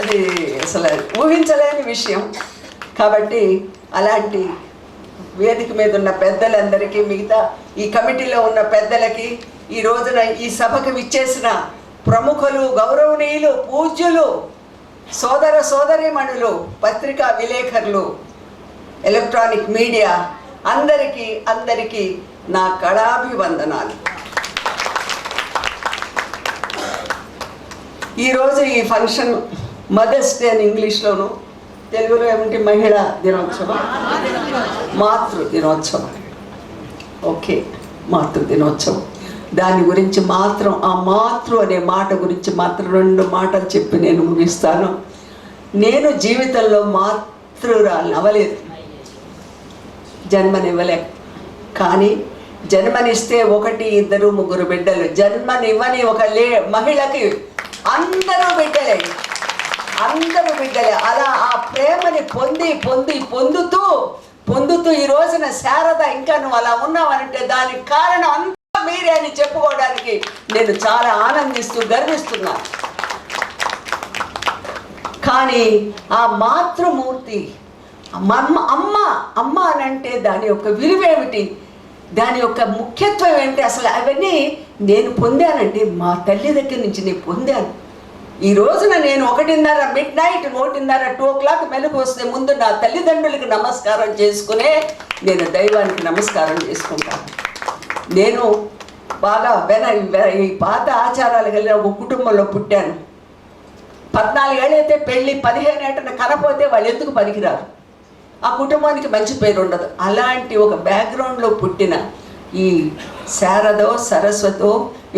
అది అసలు ఊహించలేని విషయం. కాబట్టి అలాంటి వేదిక మీద ఉన్న పెద్దలందరికీ, మిగతా ఈ కమిటీలో ఉన్న పెద్దలకి, ఈ రోజున ఈ సభకు విచ్చేసిన ప్రముఖులు, గౌరవనీయులు, పూజ్యులు, సోదర సోదరీమణులు, పత్రికా విలేకరులు, ఎలక్ట్రానిక్ మీడియా అందరికీ నా కళాభివందనాలు. ఈరోజు ఈ ఫంక్షన్ మదర్స్ డే అని ఇంగ్లీష్లోను, తెలుగులో ఏమిటి, మహిళా దినోత్సవం, మాతృ దినోత్సవం. ఓకే, మాతృ దినోత్సవం. దాని గురించి మాత్రం, ఆ మాతృ అనే మాట గురించి మాత్రం 2 మాటలు చెప్పి నేను ముగిస్తాను. నేను జీవితంలో మాతృరాలు అవ్వలేదు, జన్మనివ్వలే. కానీ జన్మనిస్తే 1, 2, 3 బిడ్డలు, జన్మనివ్వని ఒక మహిళకి అందరూ బిడ్డలే. అలా ఆ ప్రేమని పొందుతూ ఈ రోజున శారద ఇంకా నువ్వు అలా ఉన్నావనంటే దానికి కారణం అంతా మీరే అని చెప్పుకోవడానికి నేను చాలా ఆనందిస్తూ గర్విస్తున్నాను. కానీ ఆ మాతృమూర్తి అమ్మ అని అంటే దాని యొక్క విలువేమిటి, దాని యొక్క ముఖ్యత్వం ఏంటి, అసలు అవన్నీ నేను పొందానండి. మా తల్లి దగ్గర నుంచి నేను పొందాను. ఈ రోజున నేను 1:30 midnight 1:30 2 o'clock మెలకు వస్తే ముందు నా తల్లిదండ్రులకి నమస్కారం చేసుకునే నేను దైవానికి నమస్కారం చేసుకుంటాను. నేను బాగా ఈ పాత ఆచారాలు కలిగిన ఒక కుటుంబంలో పుట్టాను. 14 ఏళ్ళైతే పెళ్ళి, 15 ఏటన కనపోతే వాళ్ళు ఎందుకు పనికిరారు, ఆ కుటుంబానికి మంచి పేరు ఉండదు. అలాంటి ఒక బ్యాక్గ్రౌండ్లో పుట్టిన ఈ శారదో సరస్వతో,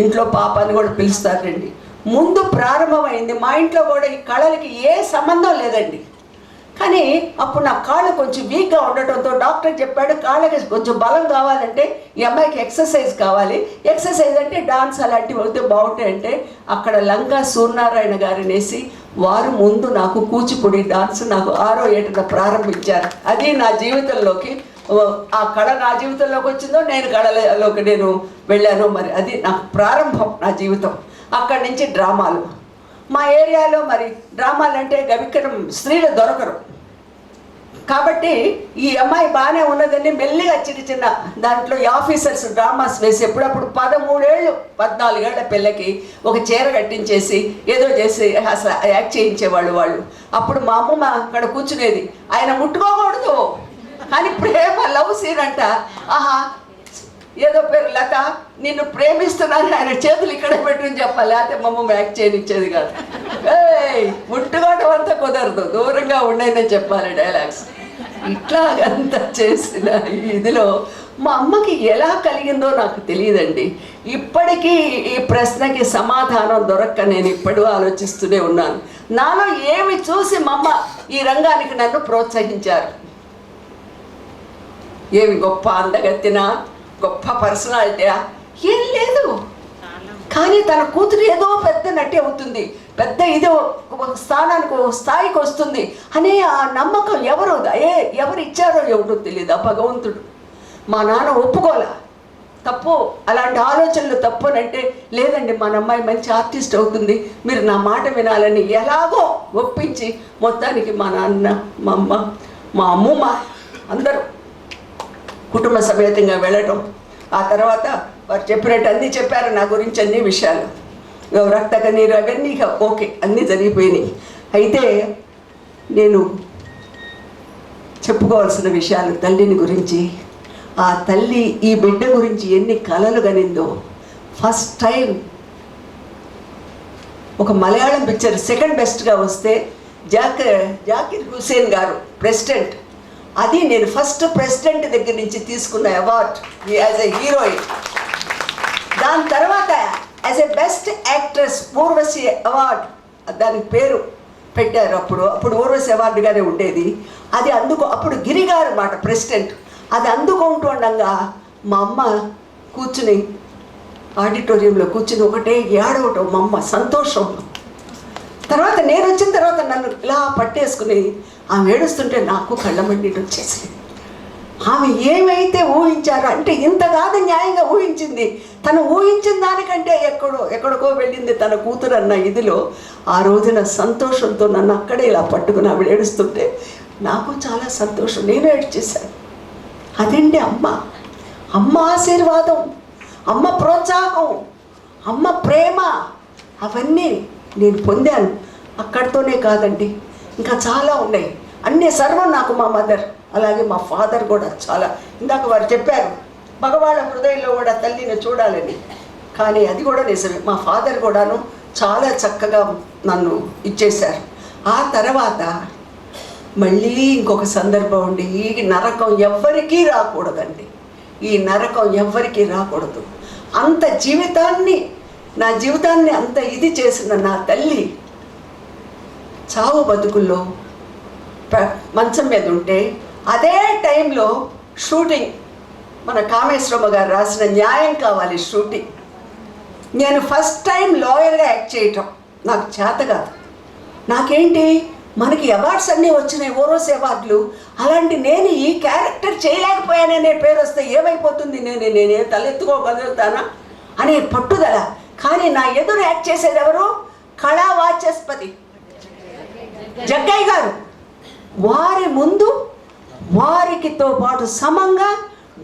ఇంట్లో పాప అని కూడా పిలుస్తారండి, ముందు ప్రారంభమైంది. మా ఇంట్లో కూడా ఈ కళలకి ఏ సంబంధం లేదండి. కానీ అప్పుడు నా కాళ్ళు కొంచెం వీక్గా ఉండటంతో డాక్టర్ చెప్పాడు, కాళ్ళకి కొంచెం బలం కావాలంటే ఈ అమ్మాయికి ఎక్సర్సైజ్ కావాలి. ఎక్సర్సైజ్ అంటే డాన్స్ అలాంటివి అయితే బాగుంటాయంటే అక్కడ లంకా సూర్యనారాయణ గారిని వేసి వారు ముందు నాకు కూచిపూడి డాన్స్ నాకు 6వ ఏటన ప్రారంభించారు. అది నా జీవితంలోకి, ఆ కళ నా జీవితంలోకి వచ్చిందో నేను కళలోకి నేను వెళ్ళాను. మరి అది నాకు ప్రారంభం, నా జీవితం. అక్కడి నుంచి డ్రామాలు. మా ఏరియాలో మరి డ్రామాలు అంటే గవికరం స్త్రీలు దొరకరు. కాబట్టి ఈ అమ్మాయి బాగానే ఉన్నదని మెల్లిగా చిన్న దాంట్లో ఆఫీసర్స్ డ్రామాస్ వేసి ఎప్పుడప్పుడు 13 ఏళ్ళు 14 ఏళ్ల పిల్లకి ఒక చీర కట్టించేసి ఏదో చేసి అసలు యాక్ట్ చేయించేవాళ్ళు వాళ్ళు. అప్పుడు మా అమ్మమ్మ అక్కడ కూర్చునేది, ఆయన ముట్టుకోకూడదు కానీ ప్రేమ లవ్ సీన్ అంట. ఆహా, ఏదో పేరు లత, నిన్ను ప్రేమిస్తున్నాను, ఆయన చేతులు ఇక్కడ పెట్టుకుని చెప్పాలి, లేకపోతే మా అమ్మ యాక్ట్ చేయనిచ్చేది కాదు. ముట్టుకోవడం అంతా కుదరదు, దూరంగా ఉండేదని చెప్పాలి డైలాగ్స్. ఇట్లాగంతా చేసిన ఇదిలో మా అమ్మకి ఎలా కలిగిందో నాకు తెలియదండి. ఇప్పటికీ ఈ ప్రశ్నకి సమాధానం దొరక్క నేను ఇప్పుడు ఆలోచిస్తూనే ఉన్నాను. నాలో ఏమి చూసి మా అమ్మ ఈ రంగానికి నన్ను ప్రోత్సహించారు. ఏమి గొప్ప అందగత్తినా, గొప్ప పర్సనాలిటీయా, ఏం లేదు. కానీ తన కూతురు ఏదో పెద్ద నటి అవుతుంది, పెద్ద ఇదో స్థాయికి వస్తుంది అనే ఆ నమ్మకం ఎవరు ఇచ్చారో ఎవరో తెలియదు, ఆ భగవంతుడు. మా నాన్న ఒప్పుకోలే, తప్పు, అలాంటి ఆలోచనలు తప్పు అని అంటే, లేదండి మన అమ్మాయి మంచి ఆర్టిస్ట్ అవుతుంది, మీరు నా మాట వినాలని ఎలాగో ఒప్పించి మొత్తానికి మా నాన్న, మా అమ్మ, మా అమ్మమ్మ అందరూ కుటుంబ సమేతంగా వెళ్ళటం. ఆ తర్వాత వారు చెప్పినట్టు అన్నీ చెప్పారు నా గురించి, అన్ని విషయాలు, రక్త కన్నీరు అవన్నీ ఓకే, అన్నీ జరిగిపోయినాయి. అయితే నేను చెప్పుకోవాల్సిన విషయాలు తల్లిని గురించి, ఆ తల్లి ఈ బిడ్డ గురించి ఎన్ని కలలు కనిందో. ఫస్ట్ టైం ఒక మలయాళం పిక్చర్ సెకండ్ బెస్ట్గా వస్తే జాకిర్ హుసేన్ గారు ప్రెసిడెంట్, అది నేను ఫస్ట్ ప్రెసిడెంట్ దగ్గర నుంచి తీసుకున్న అవార్డ్ యాజ్ ఎ హీరోయిన్. దాని తర్వాత as a best actress Urvashi award, దానికి పేరు పెట్టారు. అప్పుడు ఊర్వశి అవార్డుగానే ఉండేది అది. అప్పుడు గిరిగారు మాట ప్రెసిడెంట్. అది అందుకుంటూ ఉండగా మా అమ్మ కూర్చుని ఆడిటోరియంలో కూర్చుని ఒకటే ఏడవటం, మా అమ్మ సంతోషం. తర్వాత నేను వచ్చిన తర్వాత నన్ను ఇలా పట్టేసుకుని ఆమె ఏడుస్తుంటే నాకు కళ్ళ మండిటి వచ్చేసి, ఆమె ఏమైతే ఊహించారో అంటే ఇంత కాదు న్యాయంగా ఊహించింది. తను ఊహించిన దానికంటే ఎక్కడికో వెళ్ళింది తన కూతురు అన్న ఇదిలో. ఆ రోజున సంతోషంతో నన్ను అక్కడే ఇలా పట్టుకుని ఆవిడ ఏడుస్తుంటే నాకు చాలా సంతోషం, నేను ఏడ్చేశాను. అదండి అమ్మ. అమ్మ ఆశీర్వాదం, అమ్మ ప్రోత్సాహం, అమ్మ ప్రేమ అవన్నీ నేను పొందాను. అక్కడితోనే కాదండి, ఇంకా చాలా ఉన్నాయి. అన్ని సర్వం నాకు మా మదర్, అలాగే మా ఫాదర్ కూడా చాలా. ఇందాక వారు చెప్పారు మగవాళ్ళ హృదయంలో కూడా తల్లిని చూడాలని, కానీ అది కూడా నిజమే. మా ఫాదర్ కూడాను చాలా చక్కగా నన్ను ఇచ్చేశారు. ఆ తర్వాత మళ్ళీ ఇంకొక సందర్భం ఉండి, ఈ నరకం ఎవ్వరికీ రాకూడదండి, ఈ నరకం ఎవ్వరికీ రాకూడదు. అంత జీవితాన్ని, నా జీవితాన్ని అంత ఇది చేసిన నా తల్లి చావు బతుకుల్లో మంచం మీద ఉంటే, అదే టైంలో షూటింగ్, మన కామేశ్వరమ్మ గారు రాసిన న్యాయం కావాలి షూటింగ్. నేను ఫస్ట్ టైం లాయర్గా యాక్ట్ చేయటం నాకు చేత కాదు. నాకేంటి, మనకి అవార్డ్స్ అన్నీ వచ్చినాయి, ఓరోస్ అవార్డులు, అలాంటి నేను ఈ క్యారెక్టర్ చేయలేకపోయాననే పేరు వస్తే ఏమైపోతుంది, నేనే తలెత్తుకోగలుగుతానా అనే పట్టుదల. కానీ నా ఎదురు యాక్ట్ చేసేది ఎవరు? కళా వాచస్పతి జగ్గయ్య గారు. వారి ముందు వారికితో పాటు సమంగా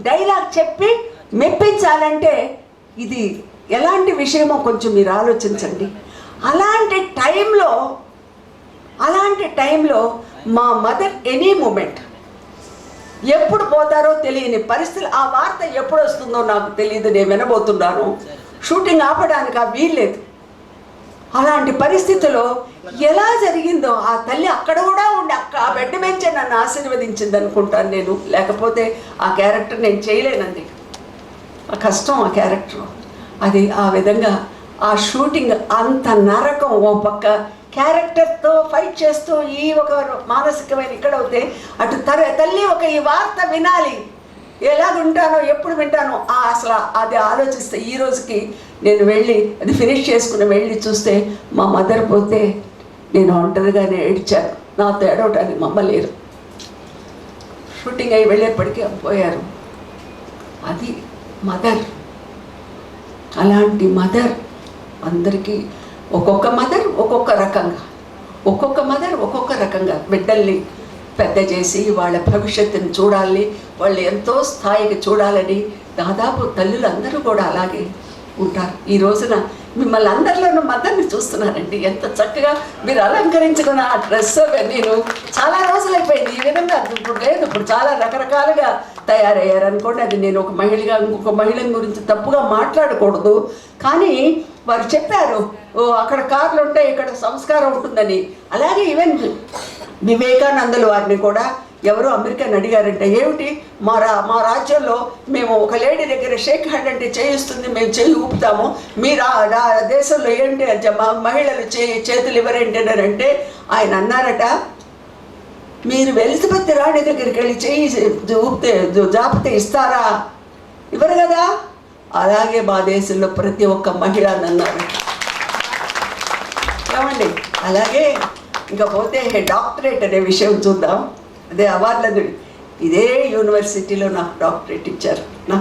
డైలాగ్ చెప్పి మెప్పించాలంటే ఇది ఎలాంటి విషయమో కొంచెం మీరు ఆలోచించండి. అలాంటి టైంలో మా మదర్ ఎనీ మూమెంట్, ఎప్పుడు పోతారో తెలియని పరిస్థితి, ఆ వార్త ఎప్పుడు వస్తుందో నాకు తెలియదు, నేను వినబోతున్నాను, షూటింగ్ ఆపడానికి వీల్లేదు. అలాంటి పరిస్థితిలో ఎలా జరిగిందో ఆ తల్లి అక్కడ కూడా ఉండి ఆ బెడ్ బెంచే నన్ను ఆశీర్వదించింది అనుకుంటాను నేను. లేకపోతే ఆ క్యారెక్టర్ నేను చేయలేనండి, ఆ కష్టం ఆ క్యారెక్టర్. అది ఆ విధంగా ఆ షూటింగ్ అంత నరకం. ఓ పక్క క్యారెక్టర్తో ఫైట్ చేస్తూ ఈ ఒక మానసికమైన ఇక్కడ అవుతే, అటు తల్లి ఒక ఈ వార్త వినాలి, ఎలాగుంటానో ఎప్పుడు వింటానో అసలు అది ఆలోచిస్తే ఈ రోజుకి నేను వెళ్ళి అది ఫినిష్ చేసుకుని వెళ్ళి చూస్తే మా మదర్ పోతే నేను ఒంటరిగానే ఏడ్చాను. నాతో ఏడవటానికి మా అమ్మ లేరు, షూటింగ్ అయి వెళ్ళేప్పటికీ పోయారు. అది మదర్. అలాంటి మదర్ అందరికీ ఒక్కొక్క మదర్ ఒక్కొక్క రకంగా బిడ్డల్ని పెద్ద చేసి వాళ్ళ భవిష్యత్తుని చూడాలి, వాళ్ళు ఎంతో స్థాయికి చూడాలని దాదాపు తల్లులు అందరూ కూడా అలాగే ఉంటారు. ఈ రోజున మిమ్మల్ని అందరిలోనూ మదర్ని చూస్తున్నానండి, ఎంత చక్కగా మీరు అలంకరించుకున్న ఆ డ్రెస్ నేను చాలా రోజులైపోయింది ఈ విధంగా. ఇప్పుడు లేదు, ఇప్పుడు చాలా రకరకాలుగా తయారయ్యారు అనుకోండి. అది నేను ఒక మహిళగా ఇంకొక మహిళ గురించి తప్పుగా మాట్లాడకూడదు, కానీ వారు చెప్పారు అక్కడ కార్లు ఉంటాయి ఇక్కడ సంస్కారం ఉంటుందని. అలాగే ఈవెన్ వివేకానందులు వారిని కూడా ఎవరో అమెరికన్ అడిగారంటే, ఏమిటి మా రాజ్యంలో మేము ఒక లేడీ దగ్గర షేక్ హ్యాండ్ అంటే చేయిస్తుంది, మేము చేయి ఊపుతాము, మీరు దేశంలో ఏంటి మహిళలు చేతులు ఇవ్వరేంటి అని అంటే ఆయన అన్నారట, మీరు ఎలిజబెత్ రాణి దగ్గరికి వెళ్ళి చేయి ఊపితే జాపితే ఇస్తారా? ఇవ్వరు కదా. అలాగే మా దేశంలో ప్రతి ఒక్క మహిళ అని అన్నారు. ఏమండి, అలాగే ఇంకా పోతే డాక్టరేట్ అనే విషయం చూద్దాం. అదే అవార్డులు, ఇదే యూనివర్సిటీలో నాకు డాక్టరేట్ ఇచ్చారు.